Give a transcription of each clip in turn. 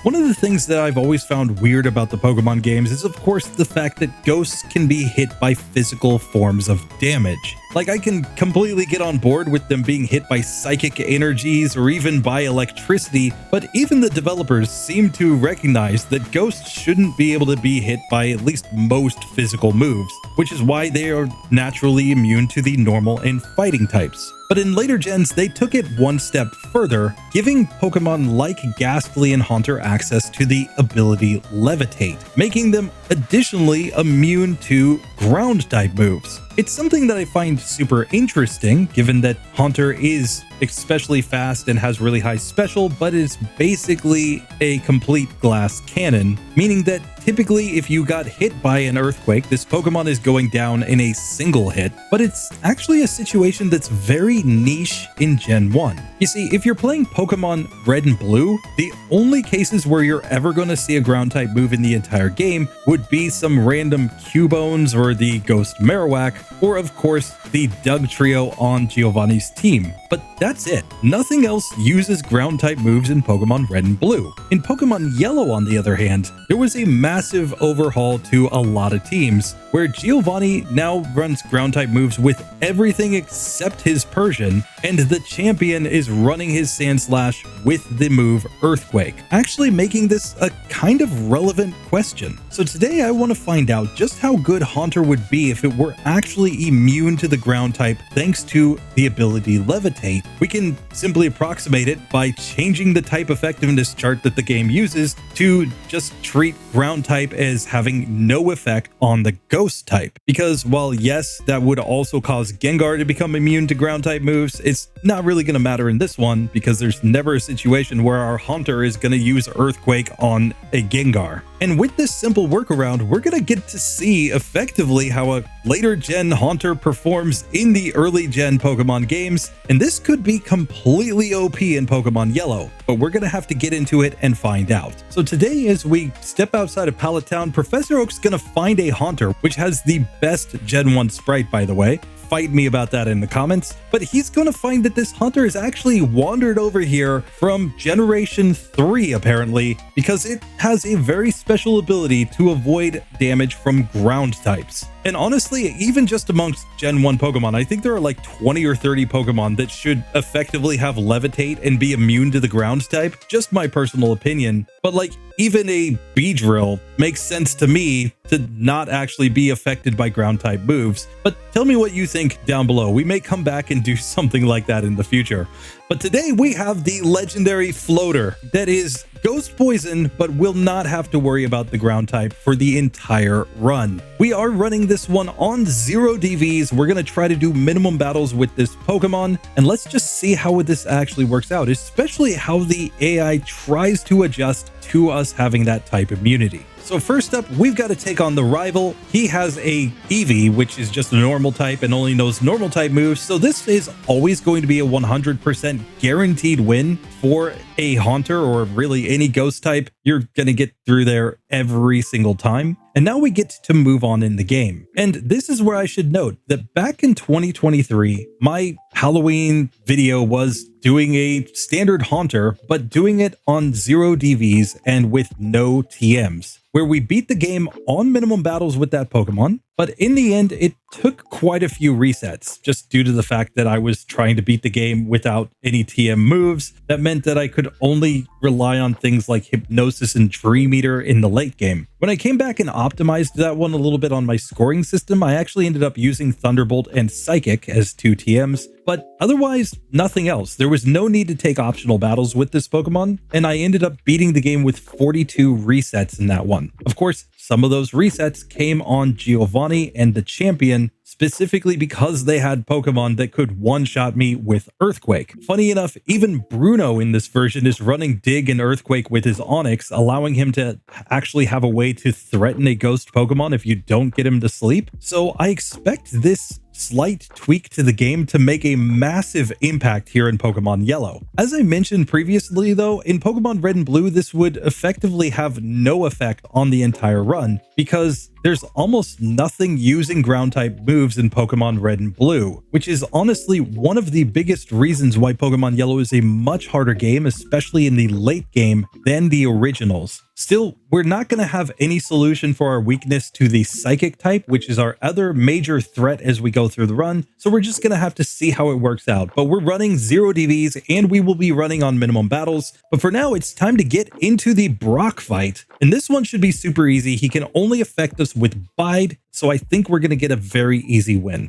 One of the things that I've always found weird about the Pokemon games is of course the fact that ghosts can be hit by physical forms of damage. Like, I can completely get on board with them being hit by psychic energies or even by electricity, but even the developers seem to recognize that ghosts shouldn't be able to be hit by at least most physical moves, which is why they are naturally immune to the normal and fighting types. But in later gens, they took it one step further, giving Pokemon like Ghastly and Haunter access to the ability Levitate, making them additionally immune to ground-type moves. It's something that I find super interesting, given that Haunter is especially fast and has really high special, but is basically a complete glass cannon, meaning that typically if you got hit by an earthquake, this Pokemon is going down in a single hit, but it's actually a situation that's very niche in Gen 1. You see, if you're playing Pokemon Red and Blue, the only cases where you're ever going to see a ground-type move in the entire game would be some random Cubones or the Ghost Marowak, or of course the Doug trio on Giovanni's team. But that's it. Nothing else uses ground-type moves in Pokemon Red and Blue. In Pokemon Yellow, on the other hand, there was a massive overhaul to a lot of teams, where Giovanni now runs ground-type moves with everything except his Persian, and the champion is running his Sandslash with the move Earthquake, actually making this a kind of relevant question. So today I want to find out just how good Haunter would be if it were actually immune to the ground type thanks to the ability Levitate. We can simply approximate it by changing the type effectiveness chart that the game uses to just treat ground type as having no effect on the ghost type. Because while yes, that would also cause Gengar to become immune to ground type moves, it's not really going to matter in this one because there's never a situation where our Haunter is going to use Earthquake on a Gengar. And with this simple workaround, we're going to get to see effectively how a later gen Haunter performs in the early gen Pokemon games, and this could be completely OP in Pokemon Yellow, but we're going to have to get into it and find out. So today, as we step outside of Pallet Town, Professor Oak's going to find a Haunter, which has the best Gen 1 sprite, by the way. Fight me about that in the comments, but he's going to find that this Haunter is actually wandered over here from Generation 3 apparently, because it has a very special ability to avoid damage from ground types. And honestly, even just amongst Gen 1 Pokemon, I think there are like 20 or 30 Pokemon that should effectively have Levitate and be immune to the ground type. Just my personal opinion. But like, even a Beedrill makes sense to me to not actually be affected by ground type moves. But tell me what you think down below. We may come back and do something like that in the future. But today we have the legendary Floater that is Ghost Poison, but will not have to worry about the ground type for the entire run. We are running this one on 0 DVs. We're going to try to do minimum battles with this Pokemon, and let's just see how this actually works out, especially how the AI tries to adjust to us having that type immunity. So first up, we've got to take on the rival. He has a Eevee, which is just a normal type and only knows normal type moves. So this is always going to be a 100% guaranteed win for a Haunter or really any ghost type. You're going to get through there every single time. And now we get to move on in the game. And this is where I should note that back in 2023, my Halloween video was doing a standard Haunter, but doing it on 0 DVs and with no TMs, where we beat the game on minimum battles with that Pokemon. But in the end, it took quite a few resets just due to the fact that I was trying to beat the game without any TM moves. That meant that I could only rely on things like Hypnosis and Dream Eater in the late game. When I came back and optimized that one a little bit on my scoring system, I actually ended up using Thunderbolt and Psychic as 2 TMs, but otherwise nothing else. There was no need to take optional battles with this Pokemon, and I ended up beating the game with 42 resets in that one. Of course, some of those resets came on Giovanni and the champion, specifically because they had Pokemon that could one-shot me with Earthquake. Funny enough, even Bruno in this version is running Dig and Earthquake with his Onix, allowing him to actually have a way to threaten a ghost Pokemon if you don't get him to sleep. So I expect this slight tweak to the game to make a massive impact here in Pokemon Yellow. As I mentioned previously though, in Pokemon Red and Blue, this would effectively have no effect on the entire run because there's almost nothing using ground type moves in Pokemon Red and Blue, which is honestly one of the biggest reasons why Pokemon Yellow is a much harder game, especially in the late game, than the originals. Still, we're not going to have any solution for our weakness to the Psychic type, which is our other major threat as we go through the run, so we're just going to have to see how it works out. But we're running 0 DVs, and we will be running on minimum battles. But for now, it's time to get into the Brock fight, and this one should be super easy. He can only affect us with Bide, so I think we're going to get a very easy win.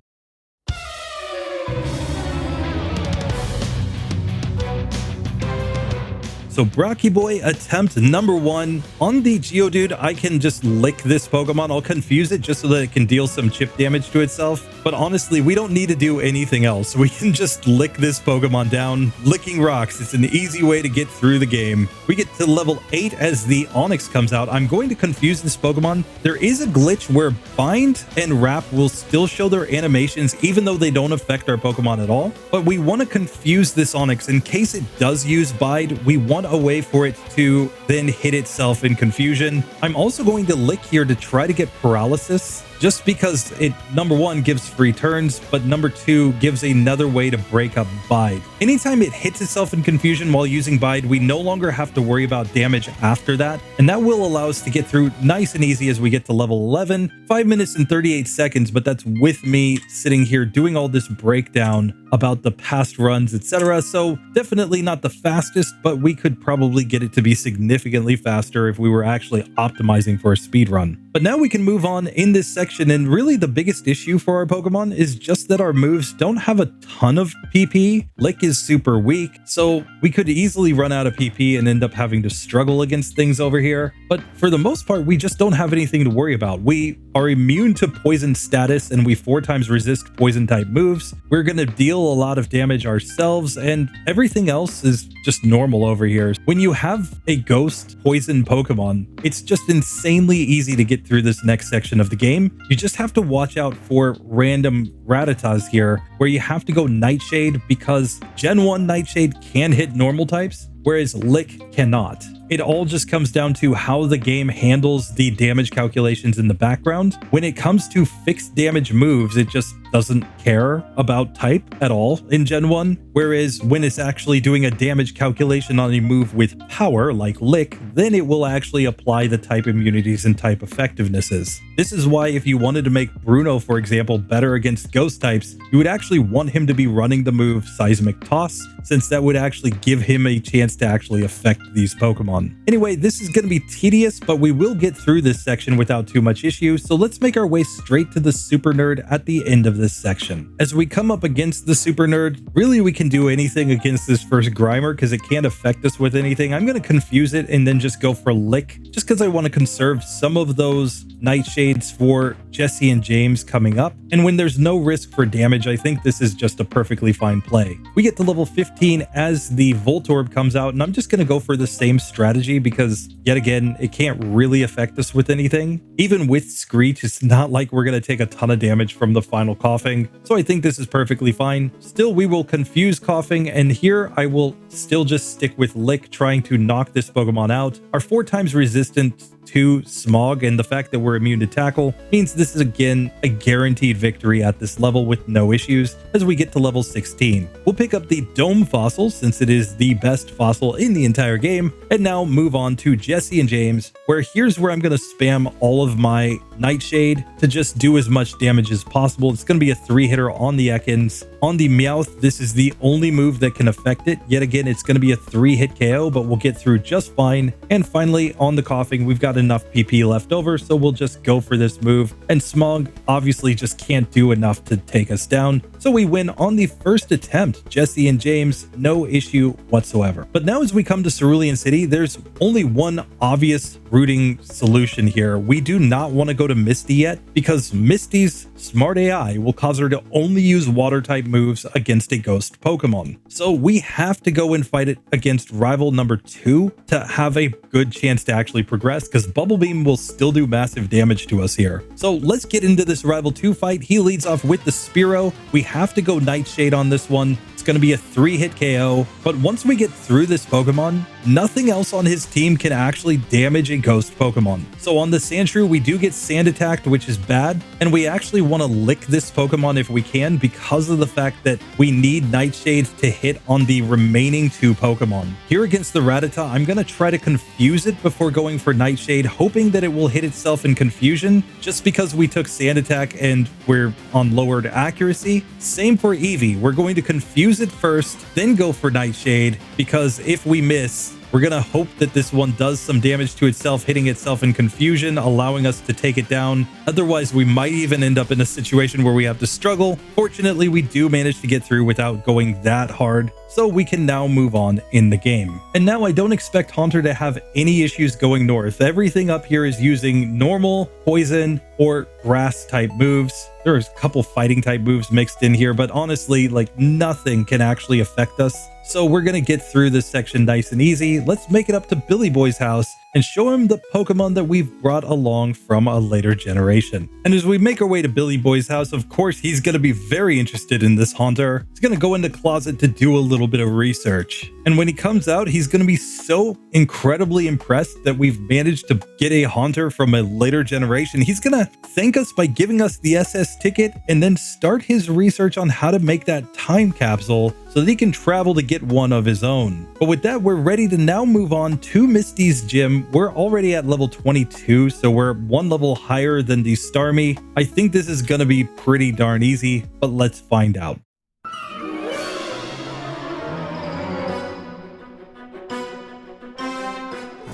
So Brocky Boy, attempt number 1. On the Geodude, I can just lick this Pokemon. I'll confuse it just so that it can deal some chip damage to itself. But honestly, we don't need to do anything else. We can just lick this Pokemon down. Licking rocks, it's an easy way to get through the game. We get to level 8 as the Onix comes out. I'm going to confuse this Pokemon. There is a glitch where Bind and Wrap will still show their animations even though they don't affect our Pokemon at all. But we want to confuse this Onix. In case it does use Bide, we want a way for it to then hit itself in confusion. I'm also going to lick here to try to get paralysis, just because it, number 1, gives free turns, but number 2, gives another way to break up Bide. Anytime it hits itself in confusion while using Bide, we no longer have to worry about damage after that, and that will allow us to get through nice and easy as we get to level 11. 5 minutes and 38 seconds, but that's with me sitting here doing all this breakdown about the past runs, etc. So definitely not the fastest, but we could probably get it to be significantly faster if we were actually optimizing for a speed run. But now we can move on in this section, and really the biggest issue for our Pokemon is just that our moves don't have a ton of PP. Lick is super weak, so we could easily run out of PP and end up having to struggle against things over here. But for the most part, we just don't have anything to worry about. We are immune to poison status, and we 4 times resist poison type moves. We're going to deal a lot of damage ourselves, and everything else is just normal over here. When you have a ghost poison Pokemon, it's just insanely easy to get through this next section of the game. You just have to watch out for random Rattatas here, where you have to go Nightshade because Gen 1 Nightshade can hit normal types, whereas Lick cannot. It all just comes down to how the game handles the damage calculations in the background. When it comes to fixed damage moves, it just doesn't care about type at all in Gen 1. Whereas when it's actually doing a damage calculation on a move with power, like Lick, then it will actually apply the type immunities and type effectivenesses. This is why if you wanted to make Bruno, for example, better against ghost types, you would actually want him to be running the move Seismic Toss, since that would actually give him a chance to actually affect these Pokemon. Anyway, this is going to be tedious, but we will get through this section without too much issue, so let's make our way straight to the Super Nerd at the end of this section. As we come up against the Super Nerd, really we can do anything against this first Grimer because it can't affect us with anything. I'm going to confuse it and then just go for Lick, just because I want to conserve some of those Nightshades for Jesse and James coming up. And when there's no risk for damage, I think this is just a perfectly fine play. We get to level 15 as the Voltorb comes out, and I'm just going to go for the same strategy because, yet again, it can't really affect us with anything. Even with Screech, it's not like we're going to take a ton of damage from the final Coughing, so I think this is perfectly fine. Still, we will confuse Coughing, and here I will still just stick with Lick, trying to knock this Pokemon out. Our 4 times resistant to Smog, and the fact that we're immune to Tackle means this is again a guaranteed victory at this level with no issues as we get to level 16. We'll pick up the Dome Fossil since it is the best fossil in the entire game, and now move on to Jesse and James, where here's where I'm going to spam all of my Nightshade to just do as much damage as possible. It's going to be a 3-hitter on the Ekans. On the Meowth, this is the only move that can affect it. Yet again, it's going to be a 3-hit KO, but we'll get through just fine. And finally, on the Coughing, we've got enough PP left over, so we'll just go for this move. And Smog obviously just can't do enough to take us down, so we win on the first attempt. Jesse and James, no issue whatsoever. But now as we come to Cerulean City, there's only one obvious routing solution here. We do not want to go to Misty yet, because Misty's Smart AI will cause her to only use water type moves against a ghost Pokemon. So we have to go and fight it against rival number 2 to have a good chance to actually progress, because Bubble Beam will still do massive damage to us here. So let's get into this rival 2 fight. He leads off with the Spearow. We have to go Nightshade on this one. It's going to be a 3-hit KO, but once we get through this Pokemon, nothing else on his team can actually damage a ghost Pokemon. So on the Sandshrew, we do get Sand attacked, which is bad, and we actually want to lick this Pokemon if we can, because of the fact that we need Nightshade to hit on the remaining 2 Pokemon. Here against the Rattata, I'm going to try to confuse it before going for Nightshade, hoping that it will hit itself in confusion, just because we took Sand attack and we're on lowered accuracy. Same for Eevee, we're going to confuse it first, then go for Nightshade, because if we miss, we're going to hope that this one does some damage to itself, hitting itself in confusion, allowing us to take it down. Otherwise, we might even end up in a situation where we have to struggle. Fortunately, we do manage to get through without going that hard, so we can now move on in the game. And now I don't expect Haunter to have any issues going north. Everything up here is using normal, poison, or grass type moves. There's a couple fighting type moves mixed in here, but honestly, like, nothing can actually affect us. So we're going to get through this section nice and easy. Let's make it up to Billy Boy's house and show him the Pokemon that we've brought along from a later generation. And as we make our way to Billy Boy's house, of course, he's going to be very interested in this Haunter. He's going to go in the closet to do a little bit of research. And when he comes out, he's going to be so incredibly impressed that we've managed to get a Haunter from a later generation. He's going to thank us by giving us the SS ticket and then start his research on how to make that time capsule so that he can travel to get one of his own. But with that, we're ready to now move on to Misty's gym. We're already at level 22, so we're 1 level higher than the Starmie. I think this is going to be pretty darn easy, but let's find out.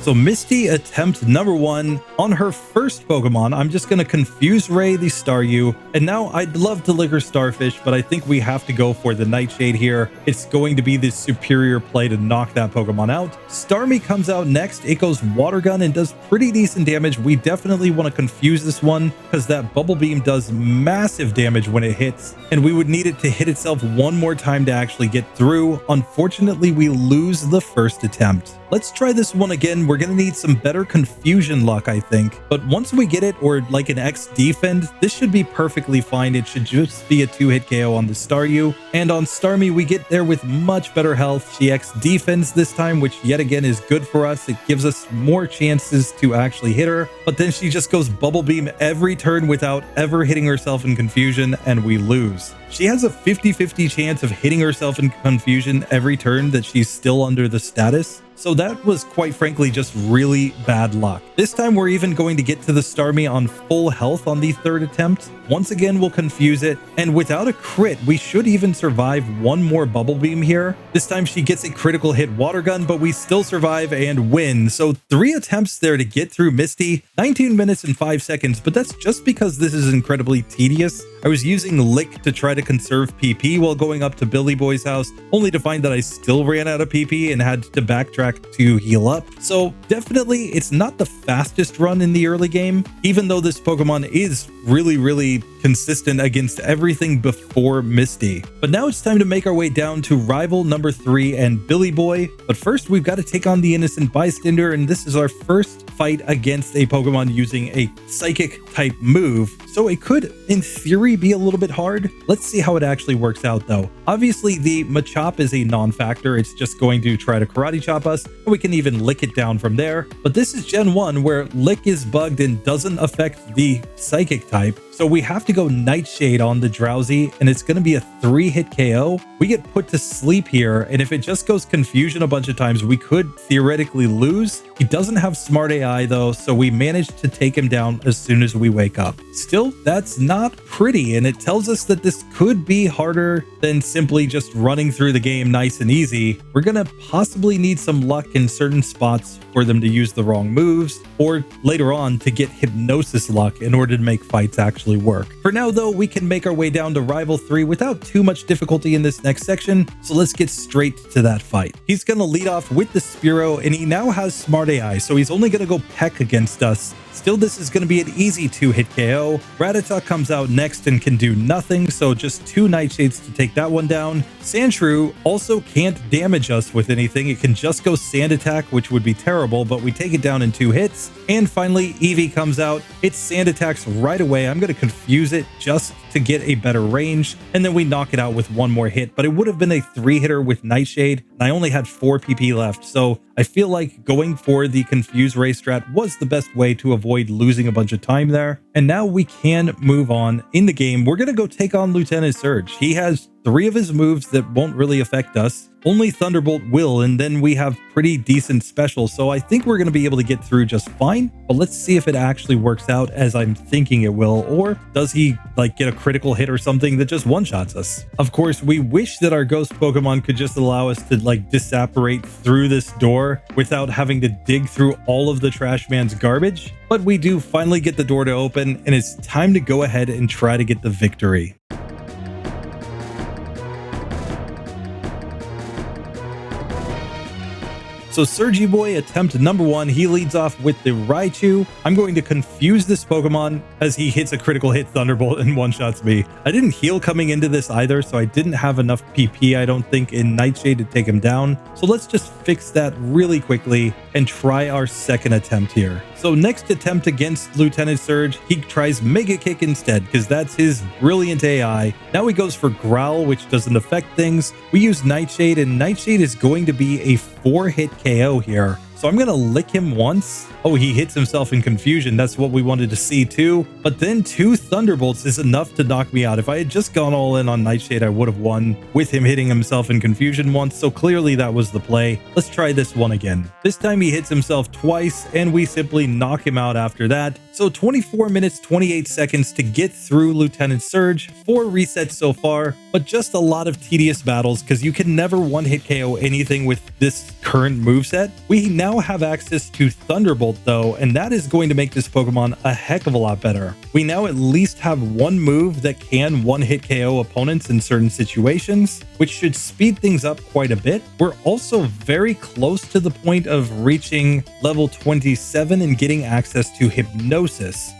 So Misty attempt number 1 on her first Pokemon. I'm just going to confuse Ray the Staryu. And now I'd love to lick her Starfish, but I think we have to go for the Nightshade here. It's going to be the superior play to knock that Pokemon out. Starmie comes out next. It goes Water Gun and does pretty decent damage. We definitely want to confuse this one because that Bubble Beam does massive damage when it hits. And we would need it to hit itself one more time to actually get through. Unfortunately, we lose the first attempt. Let's try this one again. We're going to need some better confusion luck, I think. But once we get it, or like an X defend, this should be perfectly fine. It should just be a 2-hit KO on the Staryu. And on Starmie, we get there with much better health. She X defends this time, which yet again is good for us. It gives us more chances to actually hit her. But then she just goes Bubble Beam every turn without ever hitting herself in confusion, and we lose. She has a 50-50 chance of hitting herself in confusion every turn that she's still under the status. So that was quite frankly just really bad luck. This time we're even going to get to the Starmie on full health on the 3rd attempt. Once again, we'll confuse it, and without a crit, we should even survive one more Bubble Beam here. This time she gets a critical hit Water Gun, but we still survive and win. So 3 attempts there to get through Misty, 19 minutes and 5 seconds, but that's just because this is incredibly tedious. I was using Lick to try to conserve PP while going up to Billy Boy's house, only to find that I still ran out of PP and had to backtrack to heal up. So definitely it's not the fastest run in the early game, even though this Pokemon is really consistent against everything before Misty. But now it's time to make our way down to rival number 3 and Billy Boy. But first we've got to take on the innocent bystander, and this is our first fight against a Pokemon using a psychic type move. So it could in theory be a little bit hard. Let's see how it actually works out though. Obviously the Machop is a non-factor. It's just going to try to karate chop us, and we can even lick it down from there. But this is Gen 1 where Lick is bugged and doesn't affect the psychic type. So we have to go Nightshade on the Drowsy, and it's going to be a 3-hit KO. We get put to sleep here, and if it just goes Confusion a bunch of times, we could theoretically lose. He doesn't have Smart AI though, so we managed to take him down as soon as we wake up. Still, that's not pretty, and it tells us that this could be harder than simply just running through the game nice and easy. We're going to possibly need some luck in certain spots for them to use the wrong moves, or later on to get Hypnosis luck in order to make fights actually work. For now though, we can make our way down to rival 3 without too much difficulty in this next section, so let's get straight to that fight. He's going to lead off with the Spearow, and he now has Smart AI, so he's only going to go Peck against us, Still, this is going to be an easy 2-hit KO. Rattata comes out next and can do nothing, so just 2 Nightshades to take that one down. Sandshrew also can't damage us with anything. It can just go Sand Attack, which would be terrible, but we take it down in 2 hits. And finally, Eevee comes out. It Sand Attacks right away. I'm going to confuse it just to get a better range, and then we knock it out with 1 more hit, but it would have been a 3-hitter with Nightshade, and I only had 4 PP left, so I feel like going for the Confuse Ray strat was the best way to avoid losing a bunch of time there. And now we can move on in the game. We're going to go take on Lieutenant Surge. He has 3 of his moves that won't really affect us. Only Thunderbolt will, and then we have pretty decent specials, so I think we're going to be able to get through just fine. But let's see if it actually works out as I'm thinking it will, or does he like get a critical hit or something that just one-shots us? Of course, we wish that our ghost Pokemon could just allow us to like disapparate through this door without having to dig through all of the trash man's garbage. But we do finally get the door to open, and it's time to go ahead and try to get the victory. So Surgy Boy, attempt number 1, he leads off with the Raichu. I'm going to confuse this Pokemon as he hits a critical hit Thunderbolt and one-shots me. I didn't heal coming into this either, so I didn't have enough PP, I don't think, in Nightshade to take him down. So let's just fix that really quickly and try our second attempt here. So next attempt against Lieutenant Surge, he tries Mega Kick instead because that's his brilliant AI. Now he goes for Growl, which doesn't affect things. We use Nightshade, and Nightshade is going to be a 4-hit KO here. So I'm going to lick him once. Oh, he hits himself in confusion. That's what we wanted to see too. But then 2 Thunderbolts is enough to knock me out. If I had just gone all in on Nightshade, I would have won with him hitting himself in confusion once. So clearly that was the play. Let's try this one again. This time he hits himself twice and we simply knock him out after that. So 24 minutes, 28 seconds to get through Lieutenant Surge. 4 resets so far, but just a lot of tedious battles because you can never one-hit KO anything with this current moveset. We now have access to Thunderbolt though, and that is going to make this Pokemon a heck of a lot better. We now at least have one move that can one-hit KO opponents in certain situations, which should speed things up quite a bit. We're also very close to the point of reaching level 27 and getting access to Hypnosis.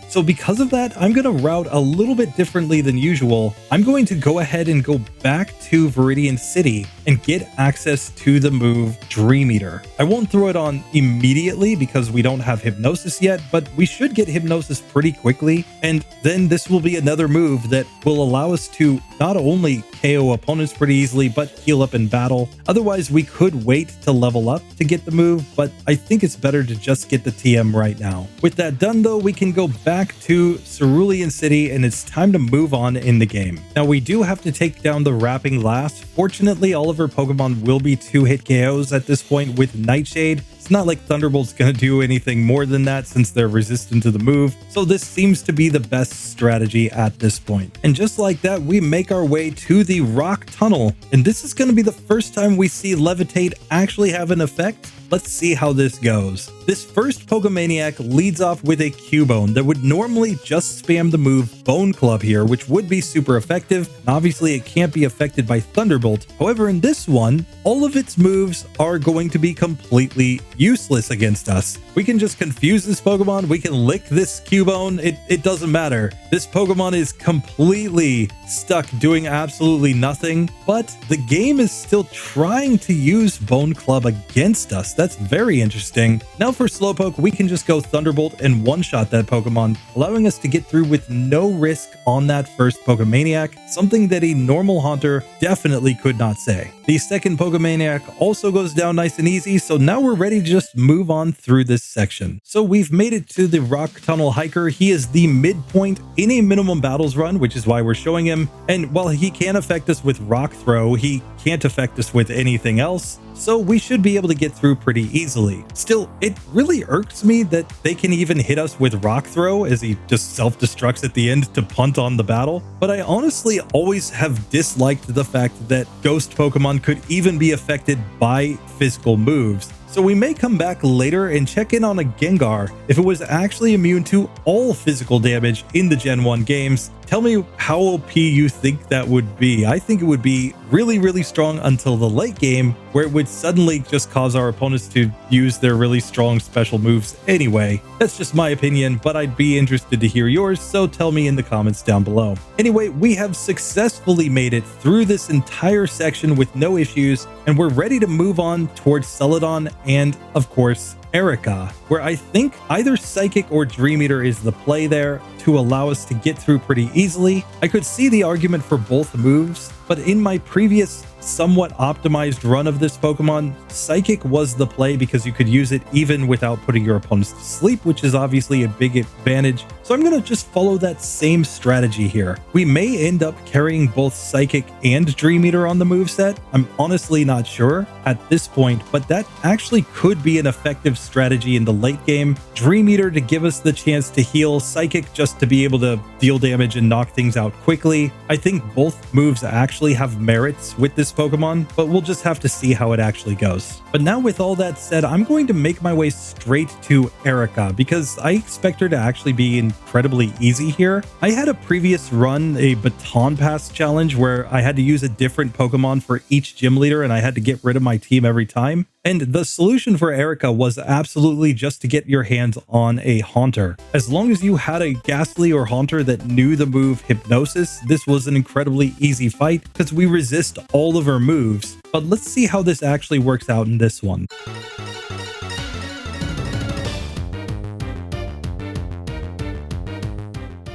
So because of that, I'm going to route a little bit differently than usual. I'm going to go ahead and go back to Viridian City and get access to the move Dream Eater. I won't throw it on immediately because we don't have Hypnosis yet, but we should get Hypnosis pretty quickly. And then this will be another move that will allow us to not only KO opponents pretty easily, but heal up in battle. Otherwise, we could wait to level up to get the move, but I think it's better to just get the TM right now. With that done though, we can go back to Cerulean City and it's time to move on in the game. Now we do have to take down the Wrapping Blast. Fortunately, all of our Pokemon will be 2-hit KOs at this point with Nightshade. It's not like Thunderbolt's going to do anything more than that since they're resistant to the move, so this seems to be the best strategy at this point. And just like that, we make our way to the Rock Tunnel, and this is going to be the first time we see Levitate actually have an effect. Let's see how this goes. This first Pokemaniac leads off with a Cubone that would normally just spam the move Bone Club here, which would be super effective. Obviously, it can't be affected by Thunderbolt. However, in this one, all of its moves are going to be completely useless against us. We can just confuse this Pokemon. We can lick this Cubone. It doesn't matter. This Pokemon is completely stuck doing absolutely nothing, but the game is still trying to use Bone Club against us. That's very interesting. Now for Slowpoke, we can just go Thunderbolt and one-shot that Pokemon, allowing us to get through with no risk on that first Pokemaniac, something that a normal Haunter definitely could not say. The second Pokemaniac also goes down nice and easy, so now we're ready to just move on through this section. So we've made it to the Rock Tunnel Hiker. He is the midpoint in a minimum battles run, which is why we're showing him. And while he can affect us with Rock Throw, he can't affect us with anything else, so we should be able to get through pretty easily. Still, it really irks me that they can even hit us with Rock Throw as he just self-destructs at the end to punt on the battle, but I honestly always have disliked the fact that Ghost Pokemon could even be affected by physical moves. So we may come back later and check in on a Gengar if it was actually immune to all physical damage in the Gen 1 games. Tell me how OP you think that would be. I think it would be really, really strong until the late game, where it would suddenly just cause our opponents to use their really strong special moves anyway. That's just my opinion, but I'd be interested to hear yours, so tell me in the comments down below. Anyway, we have successfully made it through this entire section with no issues, and we're ready to move on towards Celadon and, of course, Erica, where I think either Psychic or Dream Eater is the play there to allow us to get through pretty easily. I could see the argument for both moves, but in my previous somewhat optimized run of this Pokemon, Psychic was the play because you could use it even without putting your opponents to sleep, which is obviously a big advantage. So I'm going to just follow that same strategy here. We may end up carrying both Psychic and Dream Eater on the moveset. I'm honestly not sure at this point, but that actually could be an effective strategy in the late game. Dream Eater to give us the chance to heal, Psychic just to be able to deal damage and knock things out quickly. I think both moves actually have merits with this Pokemon, but we'll just have to see how it actually goes. But now with all that said, I'm going to make my way straight to Erica because I expect her to actually be incredibly easy here. I had a previous run, a baton pass challenge, where I had to use a different Pokemon for each gym leader and I had to get rid of my team every time. And the solution for Erica was absolutely just to get your hands on a Haunter. As long as you had a Ghastly or Haunter that knew the move Hypnosis, this was an incredibly easy fight because we resist all of her moves. But let's see how this actually works out in this one.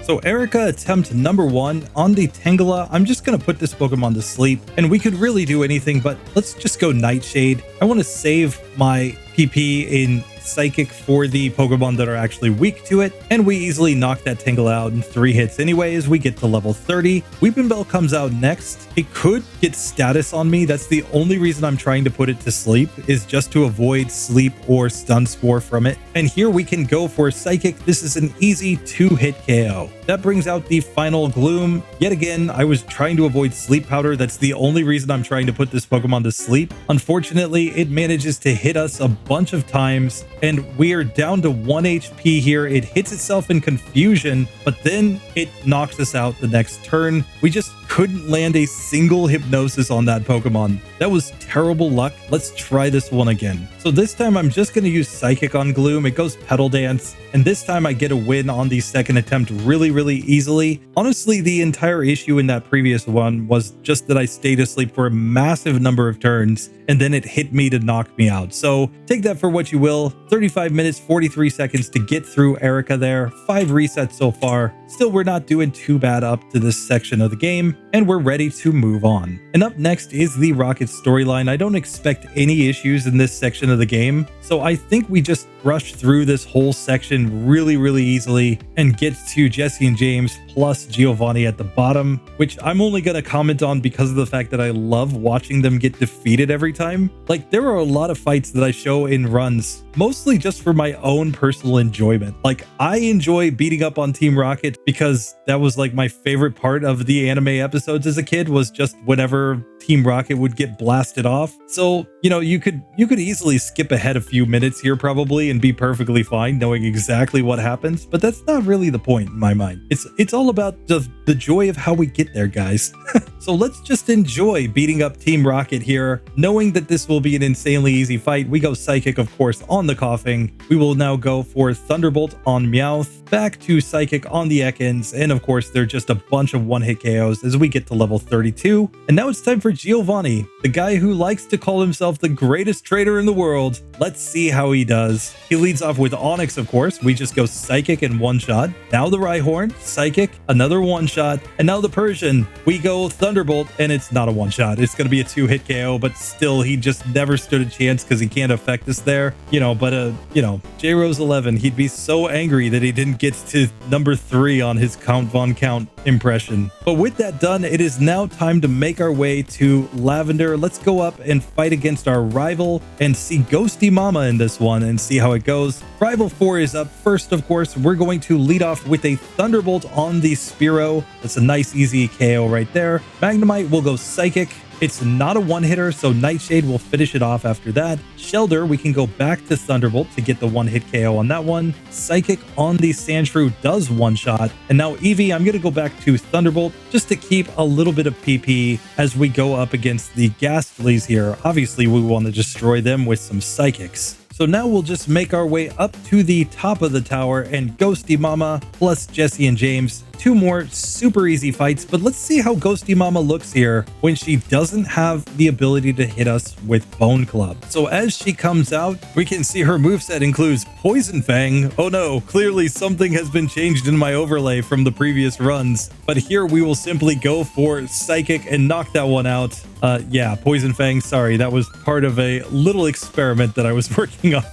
So Erica attempt number 1 on the Tangela. I'm just going to put this Pokemon to sleep, and we could really do anything, but let's just go Nightshade. I want to save my PP in Psychic for the Pokemon that are actually weak to it, and we easily knock that Tangela out in 3 hits anyway as we get to level 30. Weeping Bell comes out next. It could get status on me. That's the only reason I'm trying to put it to sleep, is just to avoid sleep or stun spore from it. And here we can go for Psychic. This is an easy 2-hit KO. That brings out the final Gloom. Yet again, I was trying to avoid Sleep Powder. That's the only reason I'm trying to put this Pokemon to sleep. Unfortunately, it manages to hit us a bunch of times, and we are down to 1 HP here. It hits itself in confusion, but then it knocks us out the next turn. We just couldn't land a single Hypnosis on that Pokemon. That was terrible luck. Let's try this one again. So this time I'm just going to use Psychic on Gloom. It goes Petal Dance, and this time I get a win on the second attempt really easily. Honestly, the entire issue in that previous one was just that I stayed asleep for a massive number of turns, and then it hit me to knock me out. So take that for what you will. 35 minutes, 43 seconds to get through Erica there. 5 resets so far. Still, we're not doing too bad up to this section of the game, and we're ready to move on. And up next is the Rocket storyline. I don't expect any issues in this section of the game, so I think we just rush through this whole section really easily and get to Jesse and James plus Giovanni at the bottom, which I'm only going to comment on because of the fact that I love watching them get defeated every time. Like, there are a lot of fights that I show in runs, mostly just for my own personal enjoyment. Like, I enjoy beating up on Team Rocket because that was like my favorite part of the anime episodes as a kid, was just whenever Team Rocket would get blasted off. So, you know, you could easily skip ahead a few minutes here probably and be perfectly fine knowing exactly what happens, but that's not really the point in my mind. It's all about the joy of how we get there, guys. So let's just enjoy beating up Team Rocket here, knowing that this will be an insanely easy fight. We go Psychic, of course, on the Coughing. We will now go for Thunderbolt on Meowth, back to Psychic on the Ekans, and of course, they're just a bunch of 1-hit KOs as we get to level 32. And now it's time for Giovanni, the guy who likes to call himself the greatest trader in the world. Let's see how he does. He leads off with Onyx, of course. We just go Psychic and 1-shot. Now the Rhyhorn, Psychic, another 1-shot, and now the Persian. We go Thunderbolt, and it's not a 1-shot. It's going to be a 2-hit KO, but still, he just never stood a chance because he can't affect us there. You know, but, J-Rose 11, he'd be so angry that he didn't get to number 3 on his Count Von Count impression. But with that done, it is now time to make our way to Lavender. Let's go up and fight against our rival and see Ghosty Mama in this one and see how it goes. Rival 4 is up first, of course. We're going to lead off with a Thunderbolt on the Spearow. That's a nice, easy KO right there. Magnemite will go Psychic. It's not a one-hitter, so Nightshade will finish it off after that. Shelter, we can go back to Thunderbolt to get the one-hit KO on that one. Psychic on the Sandshrew does one-shot. And now Eevee, I'm going to go back to Thunderbolt just to keep a little bit of PP as we go up against the Ghastlies here. Obviously, we want to destroy them with some Psychics. So now we'll just make our way up to the top of the tower and Ghosty Mama plus Jesse and James. Two more super easy fights, but let's see how Ghosty Mama looks here when she doesn't have the ability to hit us with Bone Club. So as she comes out, we can see her moveset includes Poison Fang. Oh no, clearly something has been changed in my overlay from the previous runs. But here we will simply go for Psychic and knock that one out. Yeah, Poison Fang, sorry, that was part of a little experiment that I was working on.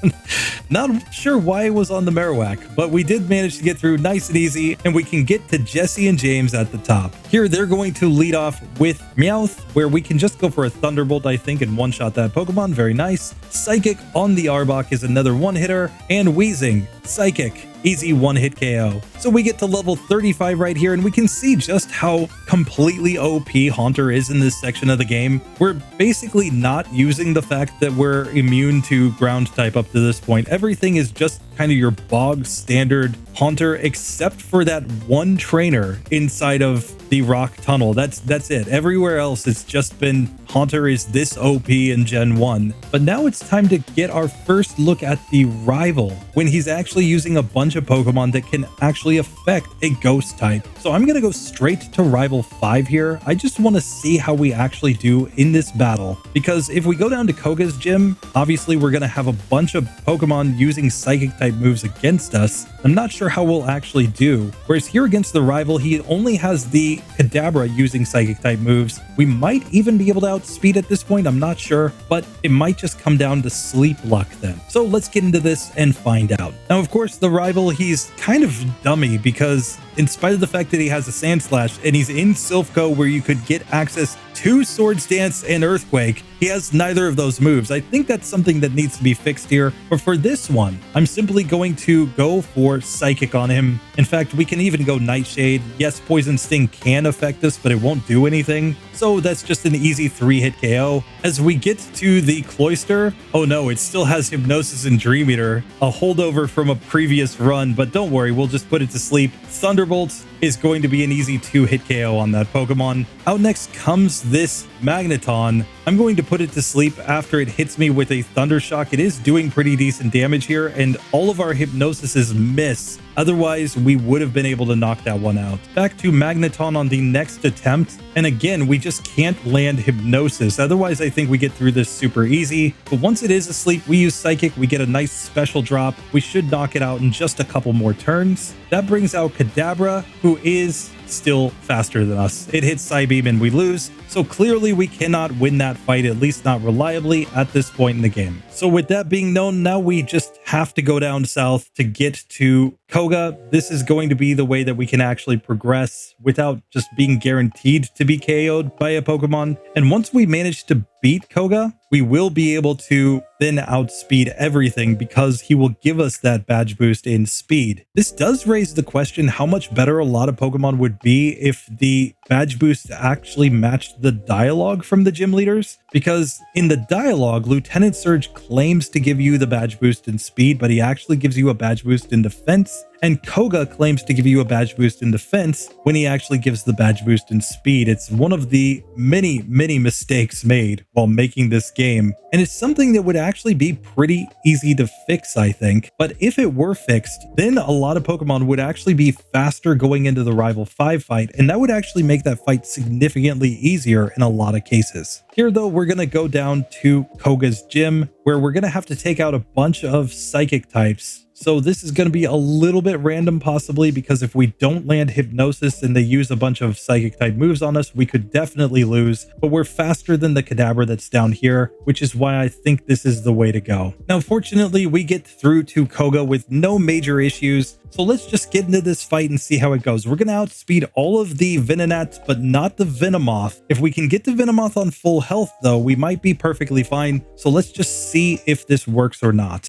Not sure why it was on the Marowak, but we did manage to get through nice and easy, and we can get to Jesse and James at the top. Here, they're going to lead off with Meowth, where we can just go for a Thunderbolt, I think, and one-shot that Pokemon. Very nice. Psychic on the Arbok is another one-hitter, and Wheezing, Psychic, easy one-hit KO. So we get to level 35 right here, and we can see just how completely OP Haunter is in this section of the game. We're basically not using the fact that we're immune to ground type up to this point. Everything is just kind of your bog standard Haunter, except for that one trainer inside of the rock tunnel. That's it. Everywhere else, it's just been Haunter is this OP in Gen 1. But now it's time to get our first look at the rival when he's actually using a bunch of Pokemon that can actually affect a ghost type. So I'm going to go straight to rival 5 here. I just want to see how we actually do in this battle, because if we go down to Koga's gym, obviously we're going to have a bunch of Pokemon using psychic type moves against us. I'm not sure how we'll actually do. Whereas here against the rival, he only has the Kadabra using psychic type moves. We might even be able to outspeed at this point, I'm not sure, but it might just come down to sleep luck then. So let's get into this and find out. Now, of course, the rival, he's kind of dummy because in spite of the fact that he has a Sand Slash and he's in Silphco where you could get access to Swords Dance and Earthquake, he has neither of those moves. I think that's something that needs to be fixed here. But for this one, I'm simply going to go for Psychic on him. In fact, we can even go Nightshade. Yes, Poison Sting can affect us, but it won't do anything. So that's just an easy 3-hit KO. As we get to the Cloyster, oh no, it still has Hypnosis and Dream Eater, a holdover from a previous run, but don't worry, we'll just put it to sleep. Thunderbolt is going to be an easy 2-hit KO on that Pokemon. Out next comes this Magneton. I'm going to put it to sleep after it hits me with a Thunder Shock. It is doing pretty decent damage here, and all of our Hypnosises miss. Otherwise, we would have been able to knock that one out. Back to Magneton on the next attempt. And again, we just can't land Hypnosis. Otherwise, I think we get through this super easy. But once it is asleep, we use Psychic. We get a nice special drop. We should knock it out in just a couple more turns. That brings out Kadabra, who is still faster than us. It hits Psybeam and we lose. So clearly we cannot win that fight, at least not reliably at this point in the game. So with that being known, now we just have to go down south to get to Koga. This is going to be the way that we can actually progress without just being guaranteed to be KO'd by a Pokemon. And once we manage to beat Koga, we will be able to then outspeed everything because he will give us that badge boost in speed. This does raise the question how much better a lot of Pokemon would be if the badge boost actually matched the dialogue from the gym leaders. Because in the dialogue, Lieutenant Surge claims to give you the badge boost in speed, but he actually gives you a badge boost in defense. And Koga claims to give you a badge boost in defense when he actually gives the badge boost in speed. It's one of the many mistakes made while making this game. And it's something that would actually be pretty easy to fix, I think. But if it were fixed, then a lot of Pokemon would actually be faster going into the Rival 5 fight. And that would actually make that fight significantly easier in a lot of cases. Here, though, we're going to go down to Koga's gym, where we're going to have to take out a bunch of psychic types. So this is going to be a little bit random possibly, because if we don't land Hypnosis and they use a bunch of psychic type moves on us, we could definitely lose. But we're faster than the Kadabra that's down here, which is why I think this is the way to go. Now, fortunately, we get through to Koga with no major issues. So let's just get into this fight and see how it goes. We're going to outspeed all of the Venonats, but not the Venomoth. If we can get the Venomoth on full health, though, we might be perfectly fine. So let's just see if this works or not.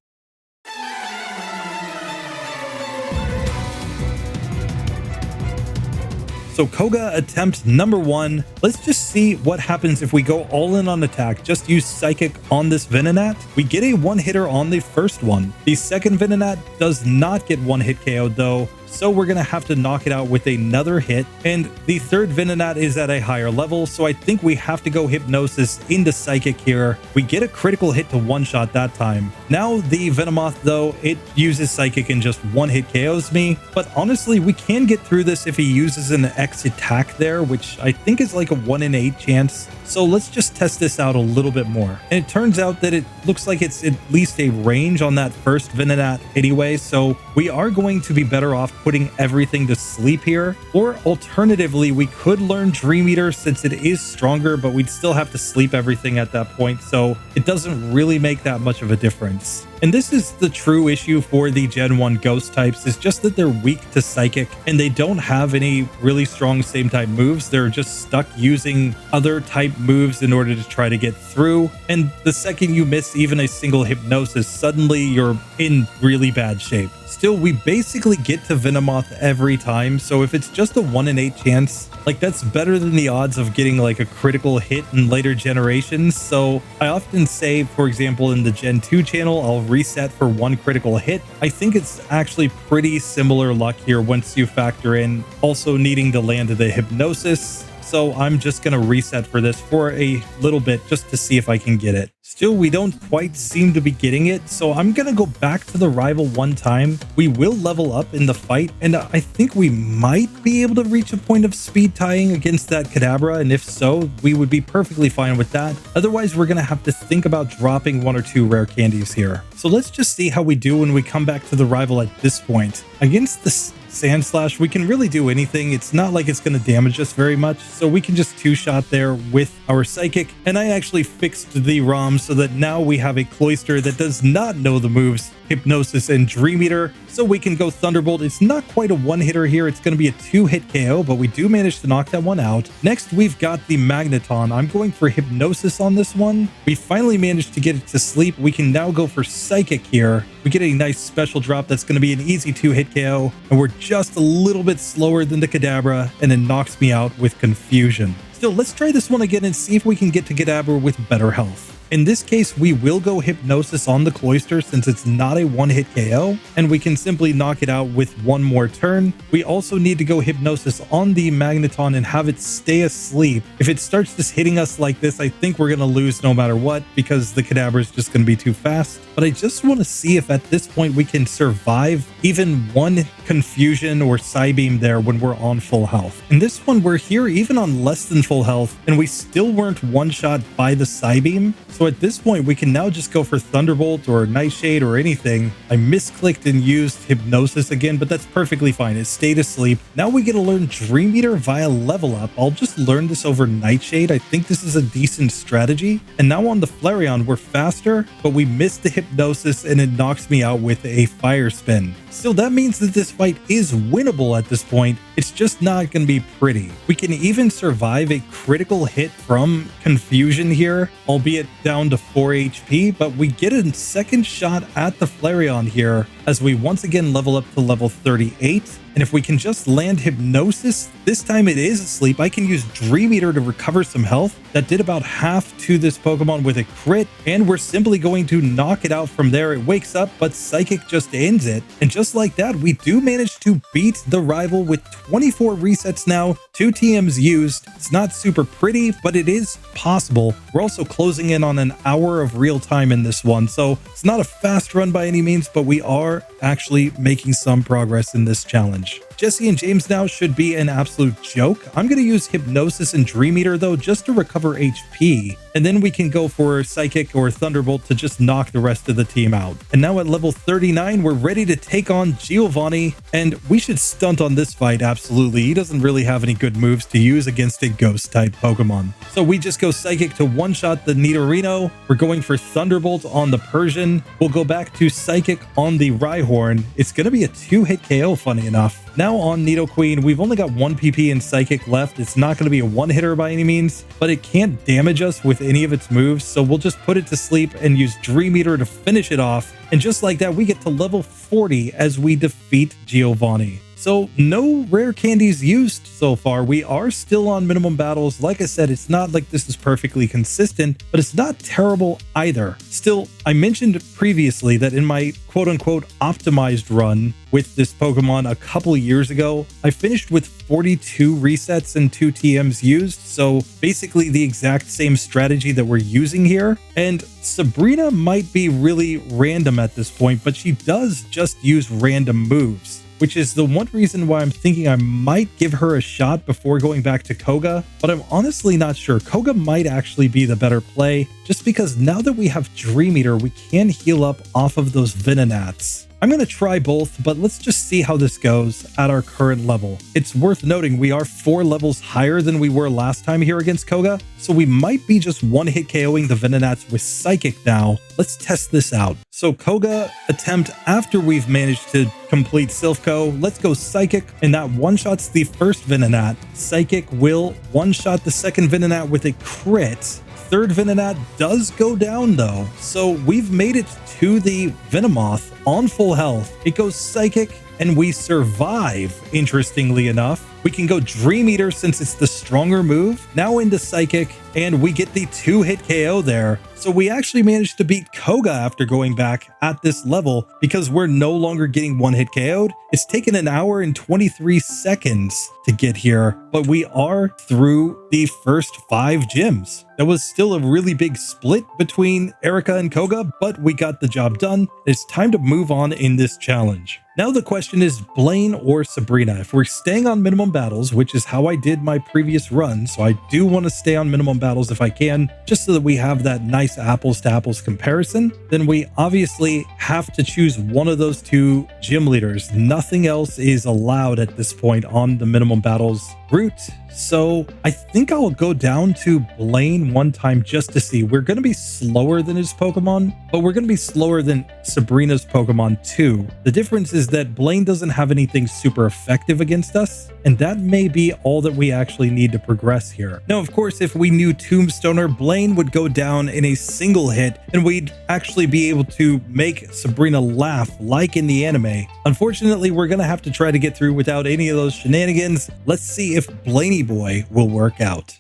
So So Koga attempt number 1. Let's just see what happens if we go all in on attack. Just use Psychic on this Venonat. We get a one-hitter on the first one. The second Venonat does not get one-hit KO'd though, so we're going to have to knock it out with another hit. And the third Venonat is at a higher level, so I think we have to go Hypnosis into Psychic here. We get a critical hit to one-shot that time. Now the Venomoth though, it uses Psychic and just one-hit KOs me, but honestly we can get through this if he uses an X attack there, which I think is like a 1 in 8 chance. So let's just test this out a little bit more. And it turns out that it looks like it's at least a range on that first Venonat anyway, so we are going to be better off putting everything to sleep here. Or alternatively, we could learn Dream Eater since it is stronger, but we'd still have to sleep everything at that point, so it doesn't really make that much of a difference. And this is the true issue for the Gen 1 Ghost types, is just that they're weak to Psychic and they don't have any really strong same type moves. They're just stuck using other type moves in order to try to get through. And the second you miss even a single Hypnosis, suddenly you're in really bad shape. Still, we basically get to Venomoth every time, so if it's just a 1 in 8 chance, like that's better than the odds of getting like a critical hit in later generations. So I often say, for example, in the Gen 2 channel, I'll reset for 1 critical hit. I think it's actually pretty similar luck here once you factor in also needing to land the Hypnosis. So I'm just going to reset for this for a little bit just to see if I can get it. Still, we don't quite seem to be getting it, so I'm going to go back to the rival one time. We will level up in the fight, and I think we might be able to reach a point of speed tying against that Kadabra, and if so, we would be perfectly fine with that. Otherwise, we're going to have to think about dropping 1 or 2 rare candies here. So let's just see how we do when we come back to the rival at this point. Against the Sand Slash, we can really do anything. It's not like it's going to damage us very much, so we can just 2-shot there with our Psychic. And I actually fixed the ROM so that now we have a Cloister that does not know the moves Hypnosis and Dream Eater, so we can go Thunderbolt. It's not quite a one-hitter here. It's going to be a 2-hit KO, but we do manage to knock that one out. Next, we've got the Magneton. I'm going for Hypnosis on this one. We finally managed to get it to sleep. We can now go for Psychic here. We get a nice special drop that's going to be an easy 2-hit KO, and we're just a little bit slower than the Kadabra, and it knocks me out with Confusion. Still, let's try this one again and see if we can get to Kadabra with better health. In this case, we will go Hypnosis on the Cloister since it's not a 1-hit KO, and we can simply knock it out with 1 more turn. We also need to go Hypnosis on the Magneton and have it stay asleep. If it starts just hitting us like this, I think we're going to lose no matter what because the Kadabra is just going to be too fast. But I just want to see if at this point we can survive even 1 Confusion or Psybeam there when we're on full health. In this one, we're here even on less than full health, and we still weren't one-shot by the Psybeam. So at this point, we can now just go for Thunderbolt or Nightshade or anything. I misclicked and used Hypnosis again, but that's perfectly fine. It stayed asleep. Now we get to learn Dream Eater via level up. I'll just learn this over Nightshade. I think this is a decent strategy. And now on the Flareon, we're faster, but we missed the Hypnosis and it knocks me out with a Fire Spin. Still, that means that this fight is winnable at this point. It's just not going to be pretty. We can even survive a critical hit from Confusion here, albeit down to 4 HP, but we get a second shot at the Flareon here as we once again level up to level 38. And if we can just land Hypnosis, this time it is asleep, I can use Dream Eater to recover some health. That did about half to this Pokemon with a crit, and we're simply going to knock it out from there. It wakes up, but Psychic just ends it. And just like that, we do manage to beat the rival with 24 resets now, 2 TMs used. It's not super pretty, but it is possible. We're also closing in on an hour of real time in this one, so it's not a fast run by any means, but we are actually making some progress in this challenge. Jesse and James now should be an absolute joke. I'm going to use Hypnosis and Dream Eater though just to recover HP, and then we can go for Psychic or Thunderbolt to just knock the rest of the team out. And now at level 39, we're ready to take on Giovanni, and we should stunt on this fight absolutely. He doesn't really have any good moves to use against a ghost type Pokemon. So we just go Psychic to one-shot the Nidorino. We're going for Thunderbolt on the Persian. We'll go back to Psychic on the Rhyhorn. It's going to be a 2-hit KO, funny enough. Now on Nidoqueen, we've only got 1 PP and Psychic left. It's not going to be a one-hitter by any means, but it can't damage us with any of its moves, so we'll just put it to sleep and use Dream Eater to finish it off. And just like that, we get to level 40 as we defeat Giovanni. So no rare candies used so far. We are still on minimum battles. Like I said, it's not like this is perfectly consistent, but it's not terrible either. Still, I mentioned previously that in my quote-unquote optimized run with this Pokemon a couple years ago, I finished with 42 resets and 2 TMs used, so basically the exact same strategy that we're using here. And Sabrina might be really random at this point, but she does just use random moves, which is the one reason why I'm thinking I might give her a shot before going back to Koga, but I'm honestly not sure. Koga might actually be the better play, just because now that we have Dream Eater, we can heal up off of those Venonats. I'm going to try both, but let's just see how this goes at our current level. It's worth noting we are 4 levels higher than we were last time here against Koga, so we might be just one-hit KOing the Venonats with Psychic now. Let's test this out. So Koga attempt after we've managed to complete Silphco. Let's go Psychic, and that one-shots the first Venonat. Psychic will one-shot the second Venonat with a crit. Third Venonat does go down though, so we've made it to the Venomoth on full health. It goes Psychic and we survive, interestingly enough. We can go Dream Eater since it's the stronger move, now into Psychic, and we get the 2-hit KO there. So we actually managed to beat Koga after going back at this level because we're no longer getting 1-hit KO'd. It's taken an hour and 23 seconds to get here, but we are through the first 5 gyms. That was still a really big split between Erica and Koga, but we got the job done. It's time to move on in this challenge. Now the question is Blaine or Sabrina. If we're staying on minimum battles, which is how I did my previous run, so I do want to stay on minimum battles if I can, just so that we have that nice apples to apples comparison, then we obviously have to choose one of those 2 gym leaders. Nothing else is allowed at this point on the minimum battles route. So I think I'll go down to Blaine one time just to see. We're going to be slower than his Pokemon, but we're going to be slower than Sabrina's Pokemon too. The difference is that Blaine doesn't have anything super effective against us, and that may be all that we actually need to progress here. Now, of course, if we knew Tombstoner, Blaine would go down in a single hit, and we'd actually be able to make Sabrina laugh like in the anime. Unfortunately, we're going to have to try to get through without any of those shenanigans. Let's see if Blaney Boy will work out.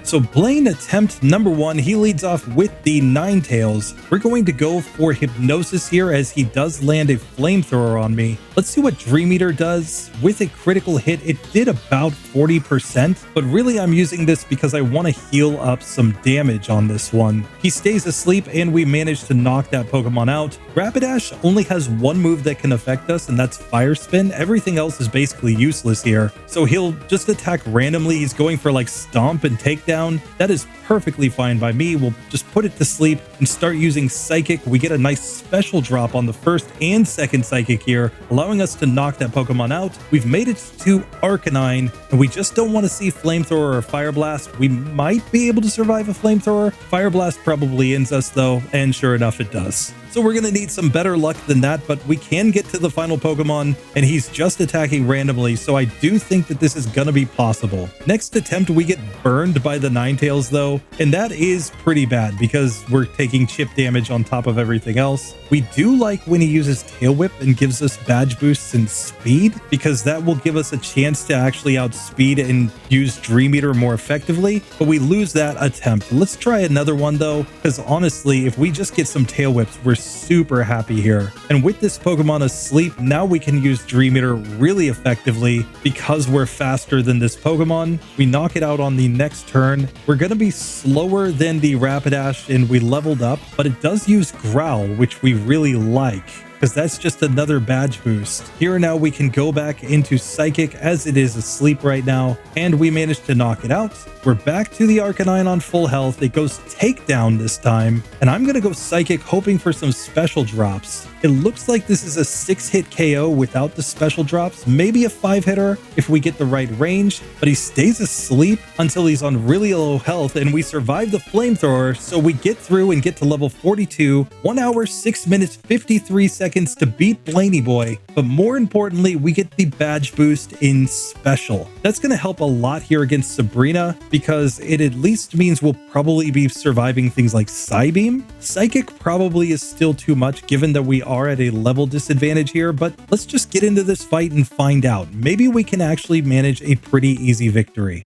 So Blaine attempt number 1, he leads off with the Ninetales. We're going to go for Hypnosis here as he does land a Flamethrower on me. Let's see what Dream Eater does. With a critical hit, it did about 40%, but really I'm using this because I want to heal up some damage on this one. He stays asleep and we manage to knock that Pokemon out. Rapidash only has one move that can affect us, and that's Fire Spin. Everything else is basically useless here. So he'll just attack randomly. He's going for like Stomp and Takedown. That is perfectly fine by me. We'll just put it to sleep and start using Psychic. We get a nice special drop on the first and second Psychic here, allowing us to knock that Pokemon out. We've made it to Arcanine, and we just don't want to see Flamethrower or Fire Blast. We might be able to survive a Flamethrower. Fire Blast probably ends us though, and sure enough it does. So we're going to need some better luck than that, but we can get to the final Pokemon, and he's just attacking randomly, so I do think that this is going to be possible. Next attempt, we get burned by the Ninetales though, and that is pretty bad because we're taking chip damage on top of everything else. We do like when he uses Tail Whip and gives us badge boosts and speed, because that will give us a chance to actually outspeed and use Dream Eater more effectively, but we lose that attempt. Let's try another one though, because honestly, if we just get some Tail Whips, we're super happy here. And with this Pokemon asleep, now we can use Dream Eater really effectively because we're faster than this Pokemon. We knock it out on the next turn. We're going to be slower than the Rapidash, and we leveled up, but it does use Growl, which we really like, because that's just another badge boost. Here now we can go back into Psychic as it is asleep right now, and we managed to knock it out. We're back to the Arcanine on full health. It goes Takedown this time, and I'm going to go Psychic hoping for some special drops. It looks like this is a 6-hit KO without the special drops, maybe a 5-hitter if we get the right range, but he stays asleep until he's on really low health, and we survive the Flamethrower, so we get through and get to level 42, 1 hour, 6 minutes, 53 seconds seconds to beat Blaney Boy, but more importantly, we get the badge boost in Special. That's going to help a lot here against Sabrina because it at least means we'll probably be surviving things like Psybeam. Psychic probably is still too much given that we are at a level disadvantage here, but let's just get into this fight and find out. Maybe we can actually manage a pretty easy victory.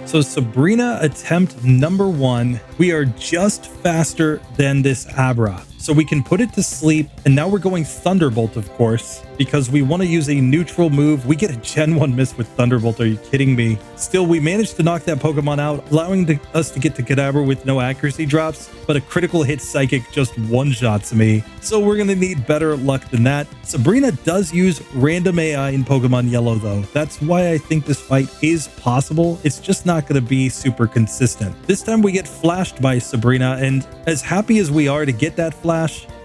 So Sabrina attempt number 1, we are just faster than this Abra. So we can put it to sleep, and now we're going Thunderbolt, of course, because we want to use a neutral move. We get a Gen 1 miss with Thunderbolt, are you kidding me? Still, we managed to knock that Pokemon out, allowing us to get to Kadabra with no accuracy drops, but a critical hit Psychic just one-shots me. So we're going to need better luck than that. Sabrina does use random AI in Pokemon Yellow, though. That's why I think this fight is possible. It's just not going to be super consistent. This time we get flashed by Sabrina, and as happy as we are to get that flash,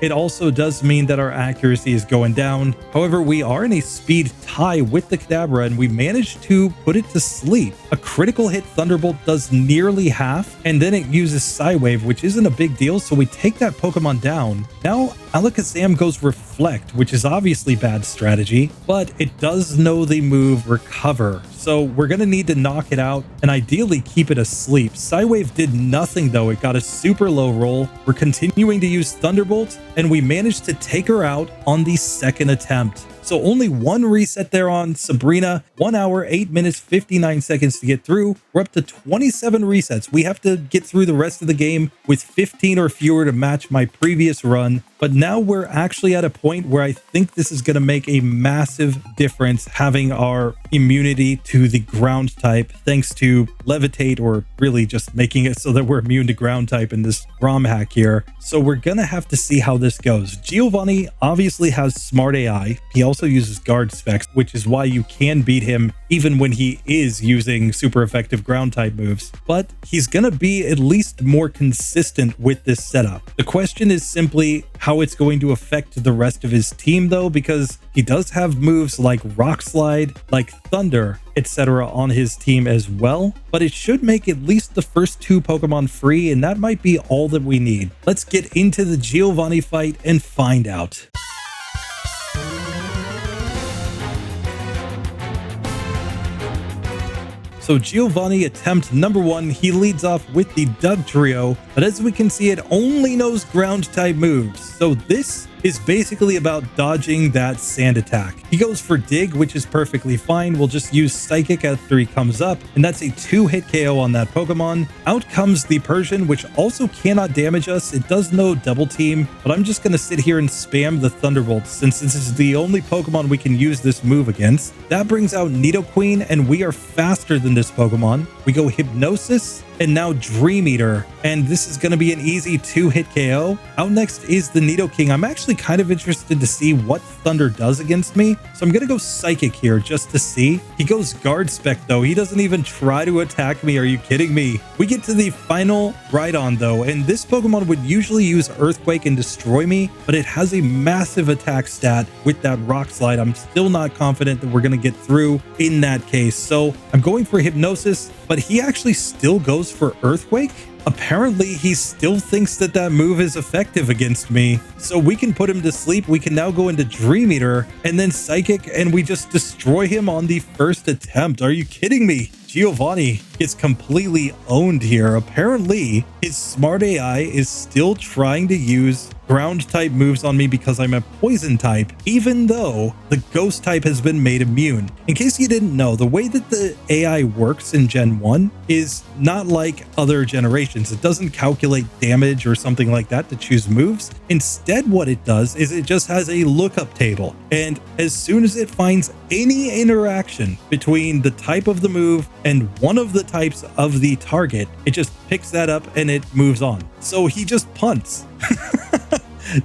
it also does mean that our accuracy is going down. However, we are in a speed tie with the Kadabra, and we managed to put it to sleep. A critical hit Thunderbolt does nearly half, and then it uses Psywave, which isn't a big deal, so we take that Pokemon down. Now, Alakazam goes Reflect, which is obviously bad strategy, but it does know the move Recover. So we're going to need to knock it out and ideally keep it asleep. Psywave did nothing though. It got a super low roll. We're continuing to use Thunderbolt, and we managed to take her out on the second attempt. So only one reset there on Sabrina. 1 hour, 8 minutes, 59 seconds to get through. We're up to 27 resets. We have to get through the rest of the game with 15 or fewer to match my previous run. But now we're actually at a point where I think this is going to make a massive difference, having our immunity to the ground type thanks to Levitate, or really just making it so that we're immune to ground type in this ROM hack here. So we're going to have to see how this goes. Giovanni obviously has smart AI. He also uses guard specs, which is why you can beat him even when he is using super effective ground type moves. But he's going to be at least more consistent with this setup. The question is simply how it's going to affect the rest of his team though, because he does have moves like Rock Slide, like Thunder, etc. on his team as well. But it should make at least the first 2 Pokemon free, and that might be all that we need. Let's get into the Giovanni fight and find out. So Giovanni attempt number 1, he leads off with the Doug Trio, but as we can see, it only knows ground type moves. So this is basically about dodging that sand attack. He goes for Dig, which is perfectly fine. We'll just use Psychic after he comes up, and that's a 2-hit KO on that Pokemon. Out comes the Persian, which also cannot damage us. It does know Double Team, but I'm just going to sit here and spam the Thunderbolt since this is the only Pokemon we can use this move against. That brings out Nidoqueen, and we are faster than this Pokemon. We go Hypnosis, and now Dream Eater, and this is going to be an easy 2-hit KO. Out next is the Nidoking. I'm actually kind of interested to see what Thunder does against me, so I'm going to go Psychic here just to see. He goes Guard Spec though. He doesn't even try to attack me. Are you kidding me? We get to the final Rhydon though, and this Pokemon would usually use Earthquake and destroy me, but it has a massive attack stat with that Rock Slide. I'm still not confident that we're going to get through in that case, so I'm going for Hypnosis, but he actually still goes for Earthquake. Apparently, he still thinks that that move is effective against me. So we can put him to sleep. We can now go into Dream Eater and then Psychic, and we just destroy him on the first attempt. Are you kidding me? Giovanni gets completely owned here. Apparently, his smart AI is still trying to use ground type moves on me because I'm a poison type, even though the ghost type has been made immune. In case you didn't know, the way that the AI works in Gen 1 is not like other generations. It doesn't calculate damage or something like that to choose moves. Instead, what it does is it just has a lookup table. And as soon as it finds any interaction between the type of the move and one of the types of the target, it just picks that up and it moves on. So he just punts.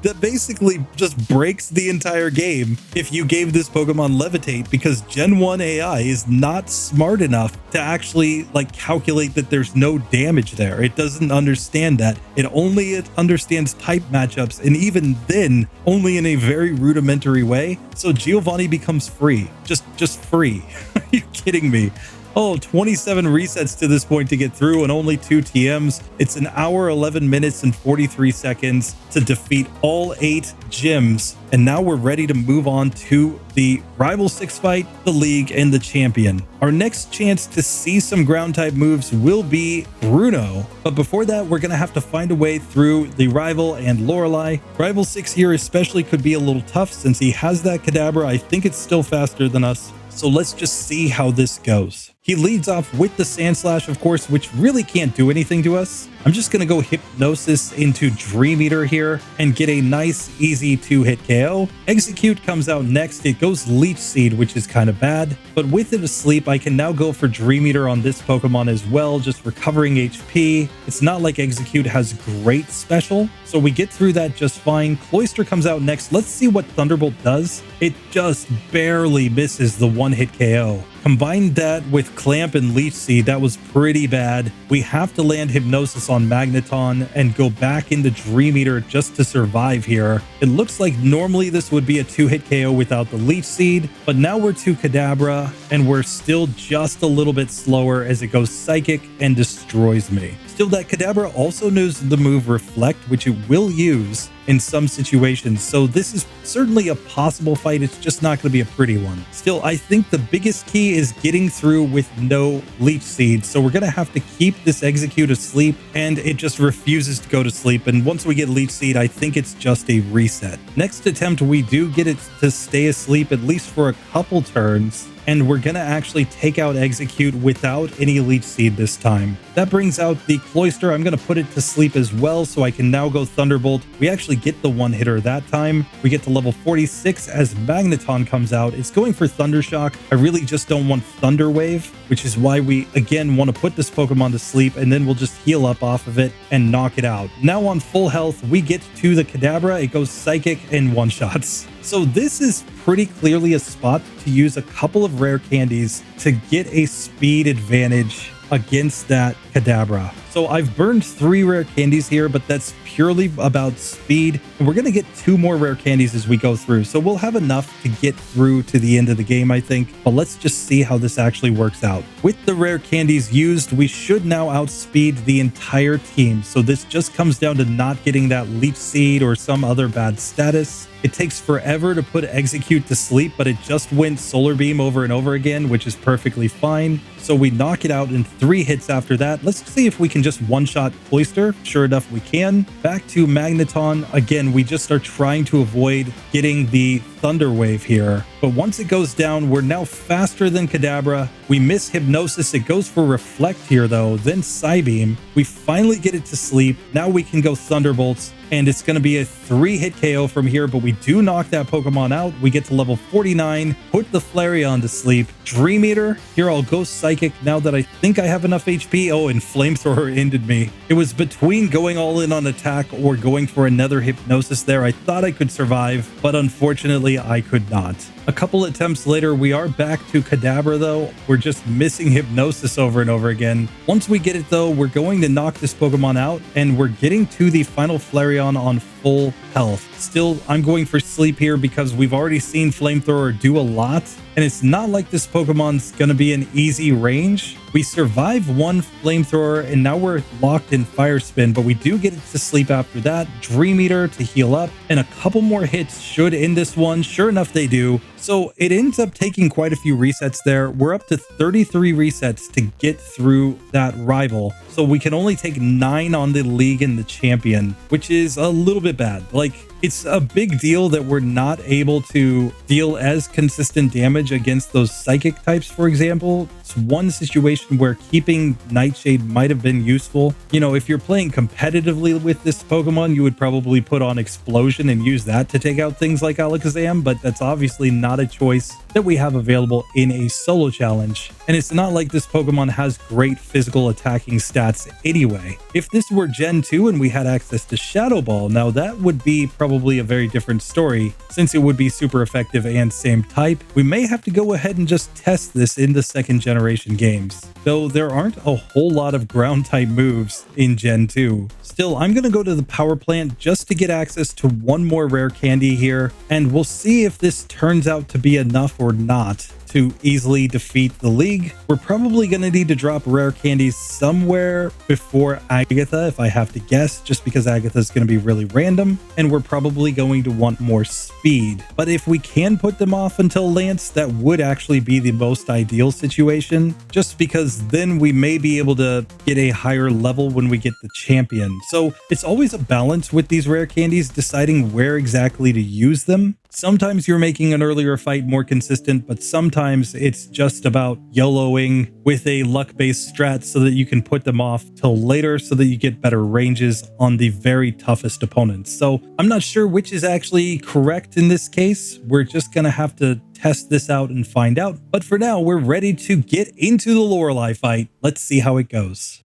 That basically just breaks the entire game if you gave this Pokemon Levitate, because Gen 1 AI is not smart enough to actually calculate that there's no damage there. It doesn't understand that. It only understands type matchups, and even then only in a very rudimentary way. So Giovanni becomes free. Just free. Are you kidding me? Oh, 27 resets to this point to get through and only 2 TMs. It's an hour, 11 minutes, and 43 seconds to defeat all 8 gyms. And now we're ready to move on to the Rival 6 fight, the League, and the Champion. Our next chance to see some ground type moves will be Bruno. But before that, we're going to have to find a way through the Rival and Lorelei. Rival 6 here especially could be a little tough since he has that Kadabra. I think it's still faster than us. So let's just see how this goes. He leads off with the Sand Slash, of course, which really can't do anything to us. I'm just going to go Hypnosis into Dream Eater here and get a nice, easy 2-hit KO. Execute comes out next. It goes Leech Seed, which is kind of bad. But with it asleep, I can now go for Dream Eater on this Pokemon as well, just recovering HP. It's not like Execute has great special, so we get through that just fine. Cloyster comes out next. Let's see what Thunderbolt does. It just barely misses the 1-hit KO. Combine that with Clamp and Leech Seed, that was pretty bad. We have to land Hypnosis on Magneton and go back into Dream Eater just to survive here. It looks like normally this would be a 2-hit KO without the Leech Seed, but now we're to Kadabra and we're still just a little bit slower as it goes Psychic and destroys me. Still, that Kadabra also knows the move Reflect, which it will use in some situations, so this is certainly a possible fight. It's just not going to be a pretty one. Still, I think the biggest key is getting through with no Leech Seed, so we're going to have to keep this Execute asleep, and it just refuses to go to sleep, and once we get Leech Seed, I think it's just a reset. Next attempt, we do get it to stay asleep at least for a couple turns, and we're going to actually take out Execute without any Leech Seed this time. That brings out the Cloyster. I'm going to put it to sleep as well, so I can now go Thunderbolt. We actually get the one-hitter that time. We get to level 46 as Magneton comes out. It's going for Thundershock. I really just don't want Thunder Wave, which is why we, again, want to put this Pokemon to sleep, and then we'll just heal up off of it and knock it out. Now on full health, we get to the Kadabra. It goes Psychic and one-shots. So this is pretty clearly a spot to use a couple of rare candies to get a speed advantage against that Kadabra. So I've burned 3 rare candies here, but that's purely about speed. And we're going to get 2 more rare candies as we go through. So we'll have enough to get through to the end of the game, I think. But let's just see how this actually works out. With the rare candies used, we should now outspeed the entire team. So this just comes down to not getting that Leech Seed or some other bad status. It takes forever to put Execute to sleep, but it just went Solar Beam over and over again, which is perfectly fine. So we knock it out in 3 hits after that. Let's see if we can just one-shot Cloyster. Sure enough, we can. Back to Magneton. Again, we just are trying to avoid getting the Thunder Wave here. But once it goes down, we're now faster than Kadabra. We miss Hypnosis. It goes for Reflect here, though. Then Psybeam. We finally get it to sleep. Now we can go Thunderbolts. And it's going to be a 3-hit KO from here, but we do knock that Pokemon out. We get to level 49, put the Flareon to sleep. Dream Eater, here I'll go Psychic now that I think I have enough HP. Oh, and Flamethrower ended me. It was between going all in on attack or going for another Hypnosis there. I thought I could survive, but unfortunately I could not. A couple attempts later, we are back to Kadabra though. We're just missing Hypnosis over and over again. Once we get it though, we're going to knock this Pokemon out, and we're getting to the final Flareon on full health. Still, I'm going for sleep here because we've already seen Flamethrower do a lot, and it's not like this Pokemon's going to be an easy range. We survive 1 Flamethrower, and now we're locked in Fire Spin, but we do get it to sleep after that. Dream Eater to heal up, and a couple more hits should end this one. Sure enough, they do. So it ends up taking quite a few resets there. We're up to 33 resets to get through that rival. So we can only take 9 on the League and the Champion, which is a little bit bad. Like, it's a big deal that we're not able to deal as consistent damage against those Psychic types, for example. It's one situation where keeping Nightshade might have been useful. You know, if you're playing competitively with this Pokemon, you would probably put on Explosion and use that to take out things like Alakazam, but that's obviously not a choice that we have available in a solo challenge. And it's not like this Pokemon has great physical attacking stats anyway. If this were Gen 2 and we had access to Shadow Ball, now that would be probably a very different story, since it would be super effective and same type. We may have to go ahead and just test this in the 2nd generation games, though there aren't a whole lot of ground type moves in Gen 2. Still, I'm going to go to the power plant just to get access to 1 more rare candy here, and we'll see if this turns out to be enough or not to easily defeat the league. We're probably going to need to drop rare candies somewhere before Agatha, if I have to guess, just because Agatha is going to be really random, and we're probably going to want more speed. But if we can put them off until Lance, that would actually be the most ideal situation, just because then we may be able to get a higher level when we get the champion. So it's always a balance with these rare candies, deciding where exactly to use them. Sometimes you're making an earlier fight more consistent, but sometimes it's just about YOLOing with a luck-based strat so that you can put them off till later so that you get better ranges on the very toughest opponents. So I'm not sure which is actually correct in this case. We're just going to have to test this out and find out. But for now, we're ready to get into the Lorelei fight. Let's see how it goes.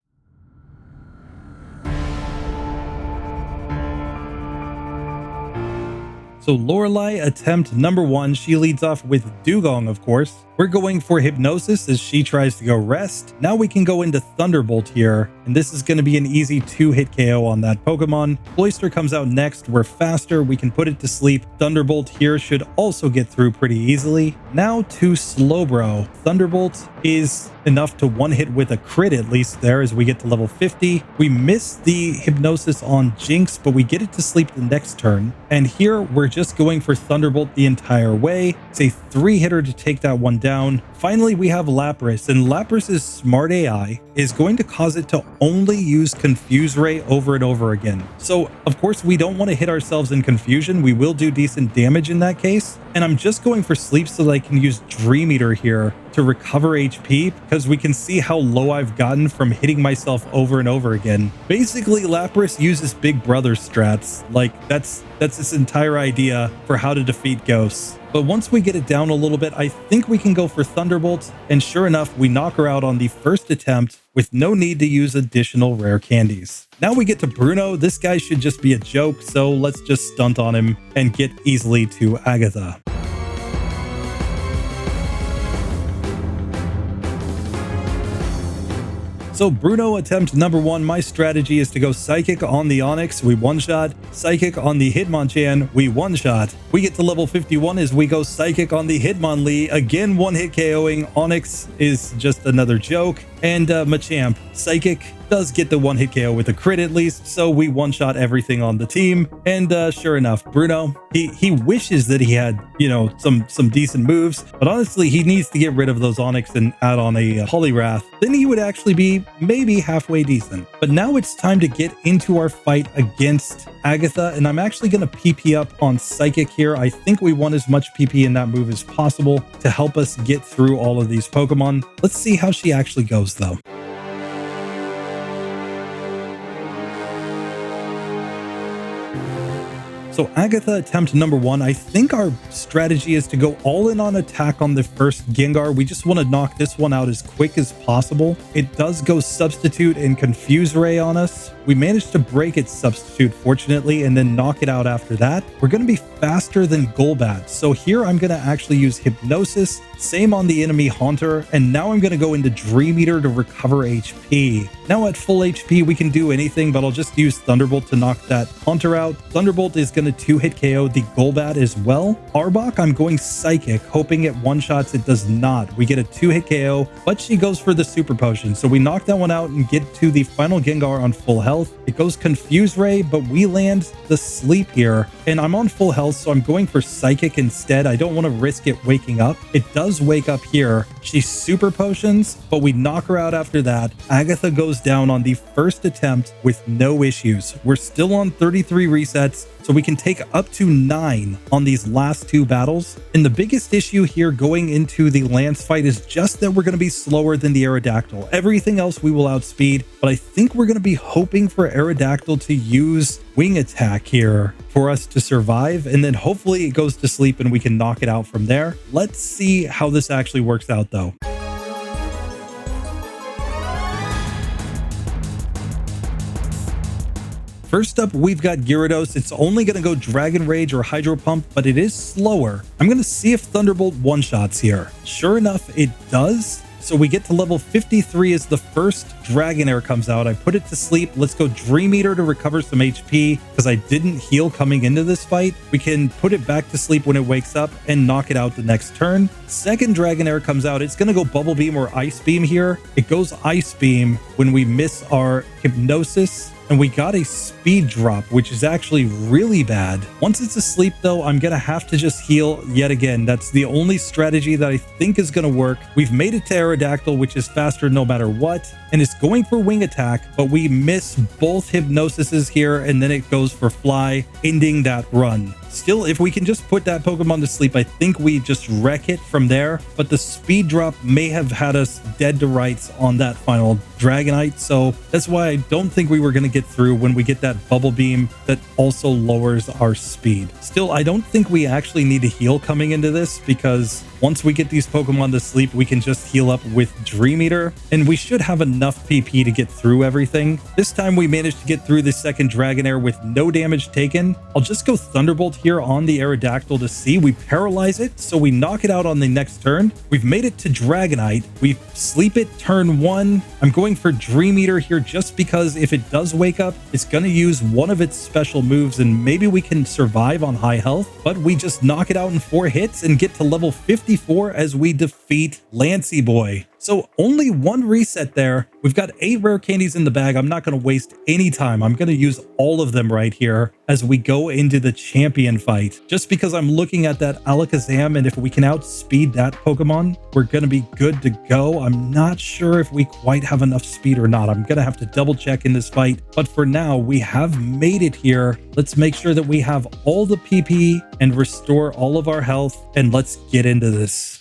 So Lorelei, attempt number 1, she leads off with Dugong, of course. We're going for Hypnosis as she tries to go rest. Now we can go into Thunderbolt here, and this is going to be an easy 2-hit KO on that Pokemon. Cloyster comes out next. We're faster. We can put it to sleep. Thunderbolt here should also get through pretty easily. Now to Slowbro. Thunderbolt is enough to one-hit with a crit at least there as we get to level 50. We miss the Hypnosis on Jinx, but we get it to sleep the next turn. And here we're just going for Thunderbolt the entire way. It's a 3-hitter to take that one down. Finally, we have Lapras, and Lapras's smart AI is going to cause it to only use Confuse Ray over and over again. So, of course, we don't want to hit ourselves in confusion. We will do decent damage in that case. And I'm just going for sleep so that I can use Dream Eater here to recover HP, because we can see how low I've gotten from hitting myself over and over again. Basically, Lapras uses Big Brother strats. Like, that's its entire idea for how to defeat ghosts. But once we get it down a little bit, I think we can go for Thunderbolt, and sure enough, we knock her out on the first attempt with no need to use additional rare candies. Now we get to Bruno. This guy should just be a joke, so let's just stunt on him and get easily to Agatha. So Bruno, attempt number 1, my strategy is to go Psychic on the Onix, we one-shot. Psychic on the Hitmonchan, we one-shot. We get to level 51 as we go Psychic on the Hitmonlee, again one-hit KOing. Onix is just another joke. And Machamp, Psychic does get the one-hit KO with a crit at least, so we one-shot everything on the team. And sure enough, Bruno, he wishes that he had, some decent moves, but honestly, he needs to get rid of those Onix and add on a Poliwrath. Then he would actually be maybe halfway decent. But now it's time to get into our fight against Agatha, and I'm actually going to PP up on Psychic here. I think we want as much PP in that move as possible to help us get through all of these Pokemon. Let's see how she actually goes though. So Agatha, attempt number 1, I think our strategy is to go all in on attack on the first Gengar. We just want to knock this one out as quick as possible. It does go Substitute and Confuse Ray on us. We managed to break its Substitute, fortunately, and then knock it out after that. We're going to be faster than Golbat. So here I'm going to actually use Hypnosis, same on the enemy Haunter, and now I'm going to go into Dream Eater to recover HP. Now at full HP, we can do anything, but I'll just use Thunderbolt to knock that Haunter out. Thunderbolt is going to 2-hit KO the Golbat as well. Arbok, I'm going Psychic, hoping it one-shots. It does not. We get a 2-hit KO, but she goes for the Super Potion. So we knock that one out and get to the final Gengar on full health. It goes Confuse Ray, but we land the Sleep here, and I'm on full health, so I'm going for Psychic instead. I don't want to risk it waking up. It does wake up here. She Super Potions, but we knock her out after that. Agatha goes down on the first attempt with no issues. We're still on 33 resets, so we can take up to 9 on these last 2 battles. And the biggest issue here going into the Lance fight is just that we're going to be slower than the Aerodactyl. Everything else we will outspeed, but I think we're going to be hoping for Aerodactyl to use Wing Attack here for us to survive, and then hopefully it goes to sleep and we can knock it out from there. Let's see how this actually works out though. First up, we've got Gyarados. It's only going to go Dragon Rage or Hydro Pump, but it is slower. I'm going to see if Thunderbolt one-shots here. Sure enough, it does. So we get to level 53 as the first Dragonair comes out. I put it to sleep. Let's go Dream Eater to recover some HP because I didn't heal coming into this fight. We can put it back to sleep when it wakes up and knock it out the next turn. Second Dragonair comes out. It's going to go Bubble Beam or Ice Beam here. It goes Ice Beam when we miss our Hypnosis. And we got a speed drop, which is actually really bad. Once it's asleep, though, I'm going to have to just heal yet again. That's the only strategy that I think is going to work. We've made it to Aerodactyl, which is faster no matter what. And it's going for Wing Attack, but we miss both Hypnosises here, and then it goes for Fly, ending that run. Still, if we can just put that Pokemon to sleep, I think we just wreck it from there. But the speed drop may have had us dead to rights on that final Dragonite. So that's why I don't think we were going to get through when we get that Bubble Beam that also lowers our speed. Still, I don't think we actually need to heal coming into this because once we get these Pokemon to sleep, we can just heal up with Dream Eater, and we should have enough PP to get through everything. This time we managed to get through the second Dragonair with no damage taken. I'll just go Thunderbolt here on the Aerodactyl to see. We paralyze it, so we knock it out on the next turn. We've made it to Dragonite. We sleep it turn 1. I'm going for Dream Eater here just because if it does wake up, it's going to use one of its special moves and maybe we can survive on high health, but we just knock it out in 4 hits and get to level 54 as we defeat Lancey Boy. So only one reset there. We've got 8 rare candies in the bag. I'm not going to waste any time. I'm going to use all of them right here as we go into the champion fight. Just because I'm looking at that Alakazam, and if we can outspeed that Pokemon, we're going to be good to go. I'm not sure if we quite have enough speed or not. I'm going to have to double check in this fight. But for now, we have made it here. Let's make sure that we have all the PP and restore all of our health. And let's get into this.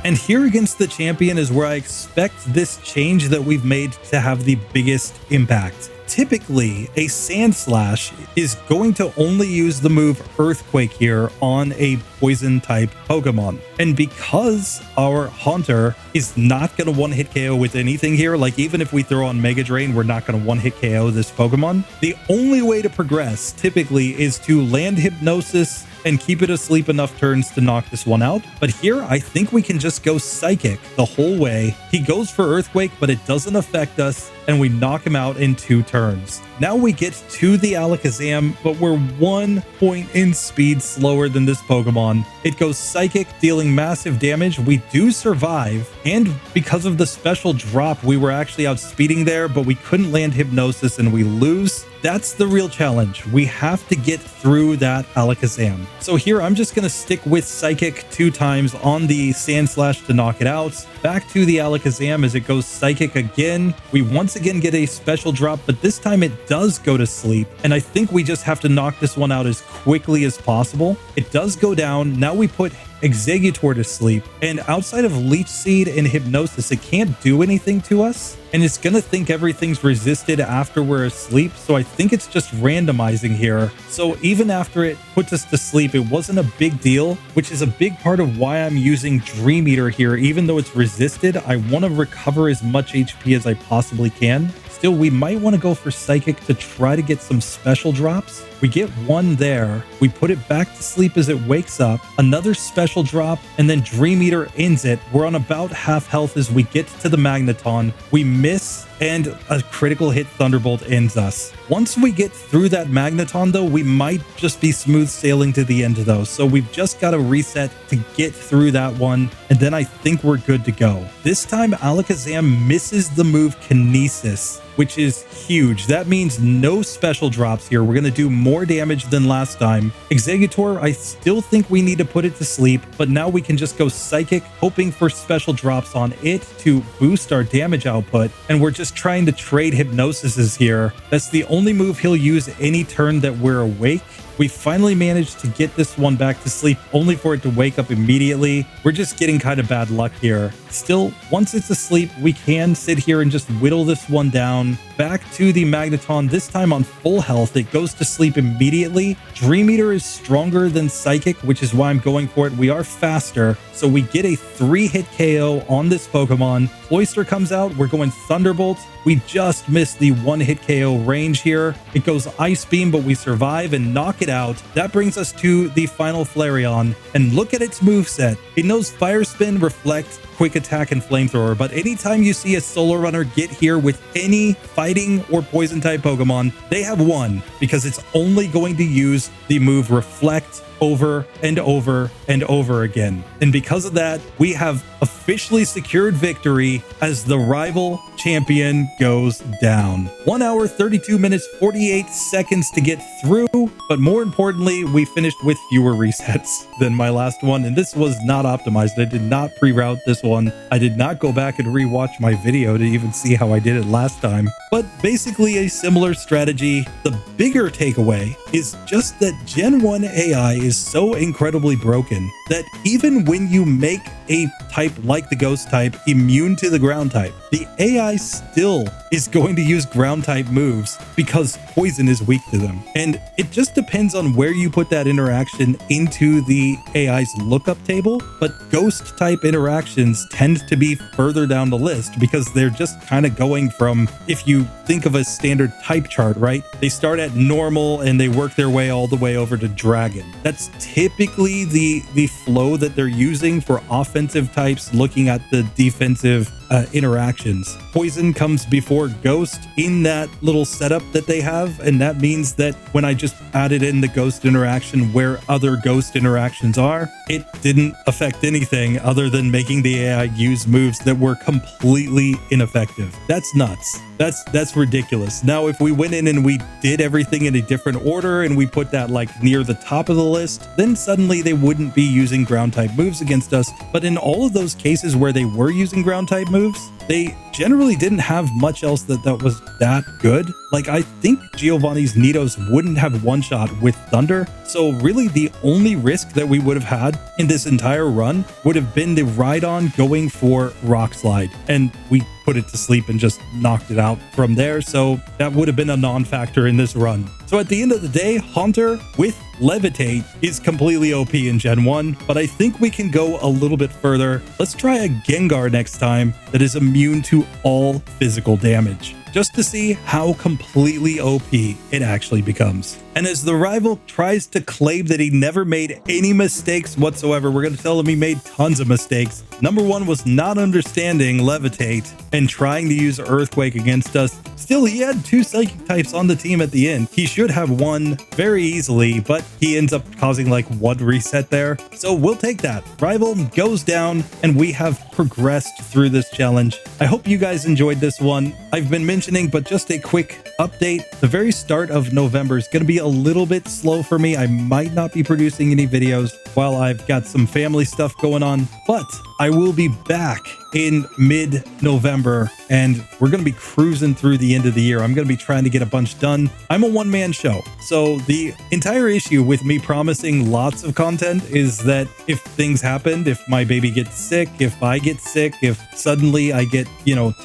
And here against the champion is where I expect this change that we've made to have the biggest impact. Typically, a Sand Slash is going to only use the move Earthquake here on a poison type Pokemon. And because our Haunter is not going to one-hit KO with anything here, like even if we throw on Mega Drain, we're not going to one-hit KO this Pokemon. The only way to progress typically is to land Hypnosis and keep it asleep enough turns to knock this one out. But here, I think we can just go Psychic the whole way. He goes for Earthquake, but it doesn't affect us, and we knock him out in 2 turns. Now we get to the Alakazam, but we're 1 point in speed slower than this Pokemon. It goes Psychic, dealing massive damage. We do survive, and because of the special drop, we were actually outspeeding there, but we couldn't land Hypnosis and we lose. That's the real challenge. We have to get through that Alakazam. So here, I'm just going to stick with Psychic 2 times on the Sand Slash to knock it out. Back to the Alakazam as it goes Psychic again. We once again get a special drop, but this time it does go to sleep. And I think we just have to knock this one out as quickly as possible. It does go down. Now we put Exeggutor to sleep. And outside of Leech Seed and Hypnosis, it can't do anything to us. And it's going to think everything's resisted after we're asleep. So I think it's just randomizing here. So even after it puts us to sleep, it wasn't a big deal, which is a big part of why I'm using Dream Eater here. Even though it's resisted, I want to recover as much HP as I possibly can. Still, we might want to go for Psychic to try to get some special drops. We get 1 there. We put it back to sleep as it wakes up. Another special drop, and then Dream Eater ends it. We're on about half health as we get to the Magneton. We miss, and a critical hit Thunderbolt ends us. Once we get through that Magneton, though, we might just be smooth sailing to the end, though. So we've just got to reset to get through that one, and then I think we're good to go. This time, Alakazam misses the move Kinesis, which is huge. That means no special drops here. We're going to do more damage than last time. Exeggutor, I still think we need to put it to sleep, but now we can just go Psychic, hoping for special drops on it to boost our damage output. And we're just trying to trade Hypnosises here. That's the only move he'll use any turn that we're awake. We finally managed to get this one back to sleep, only for it to wake up immediately. We're just getting kind of bad luck here. Still, once it's asleep, we can sit here and just whittle this one down. Back to the Magneton, this time on full health. It goes to sleep immediately. Dream Eater is stronger than Psychic, which is why I'm going for it. We are faster, so we get a 3-hit KO on this Pokemon. Cloyster comes out. We're going Thunderbolt. We just missed the 1-hit KO range here. It goes Ice Beam, but we survive and knock it out. That brings us to the final Flareon. And look at its moveset. It knows Fire Spin, Reflect, Quick Attack, and Flamethrower. But anytime you see a Solar Runner get here with any fighting or poison type Pokemon, they have won, because it's only going to use the move Reflect over and over and over again. And because of that, we have officially secured victory as the rival champion goes down. 1 hour, 32 minutes, 48 seconds to get through. But more importantly, we finished with fewer resets than my last one. And this was not optimized. I did not pre-route this one. I did not go back and rewatch my video to even see how I did it last time. But basically a similar strategy. The bigger takeaway is just that Gen 1 AI is so incredibly broken that even when you make a type like the Ghost type immune to the Ground type, the AI still is going to use Ground type moves because Poison is weak to them. And it just depends on where you put that interaction into the AI's lookup table, but Ghost type interactions tend to be further down the list because they're just kind of going from, if you think of a standard type chart, right? They start at normal and they work their way all the way over to Dragon. That's typically the flow that they're using for offensive types, looking at the defensive interactions. Poison comes before Ghost in that little setup that they have, and that means that when I just added in the Ghost interaction where other Ghost interactions are, it didn't affect anything other than making the AI use moves that were completely ineffective. That's nuts. That's ridiculous. Now, if we went in and we did everything in a different order and we put that like near the top of the list, then suddenly they wouldn't be using Ground type moves against us. But in all of those cases where they were using Ground type moves, they generally didn't have much else that was that good. Like, I think Giovanni's Nidos wouldn't have one-shot with Thunder. So really the only risk that we would have had in this entire run would have been the Rhydon going for Rock Slide. And we put it to sleep and just knocked it out from there. So that would have been a non-factor in this run. So at the end of the day, Haunter with Levitate is completely OP in Gen 1, but I think we can go a little bit further. Let's try a Gengar next time that is immune to all physical damage, just to see how completely OP it actually becomes. And as the rival tries to claim that he never made any mistakes whatsoever, we're going to tell him he made tons of mistakes. Number one was not understanding Levitate and trying to use Earthquake against us. Still, he had 2 Psychic types on the team at the end. He should have won very easily, but he ends up causing like 1 reset there. So we'll take that. Rival goes down, and we have progressed through this challenge. I hope you guys enjoyed this one. I've been mentioning, but just a quick update. The very start of November is going to be a little bit slow for me. I might not be producing any videos while I've got some family stuff going on, but I will be back in mid-November, and we're going to be cruising through the end of the year. I'm going to be trying to get a bunch done. I'm a one-man show, so the entire issue with me promising lots of content is that if things happen, if my baby gets sick, if I get sick, if suddenly I get,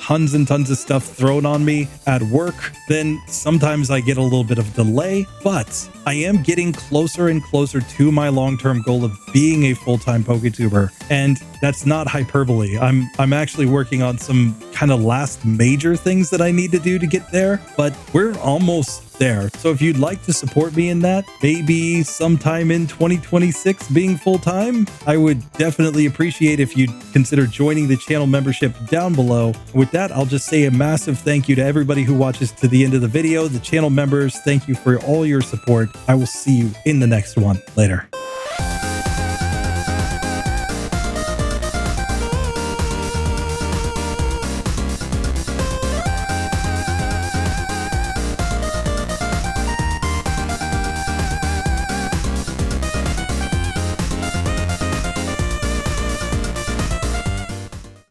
tons and tons of stuff thrown on me at work, then sometimes I get a little bit of delay, but I am getting closer and closer to my long-term goal of being a full-time PokeTuber, and that's not hyperbole. I'm actually working on some kind of last major things that I need to do to get there, but we're almost there. So if you'd like to support me in that, maybe sometime in 2026 being full-time, I would definitely appreciate if you'd consider joining the channel membership down below. With that, I'll just say a massive thank you to everybody who watches to the end of the video. The channel members, thank you for all your support. I will see you in the next one. Later.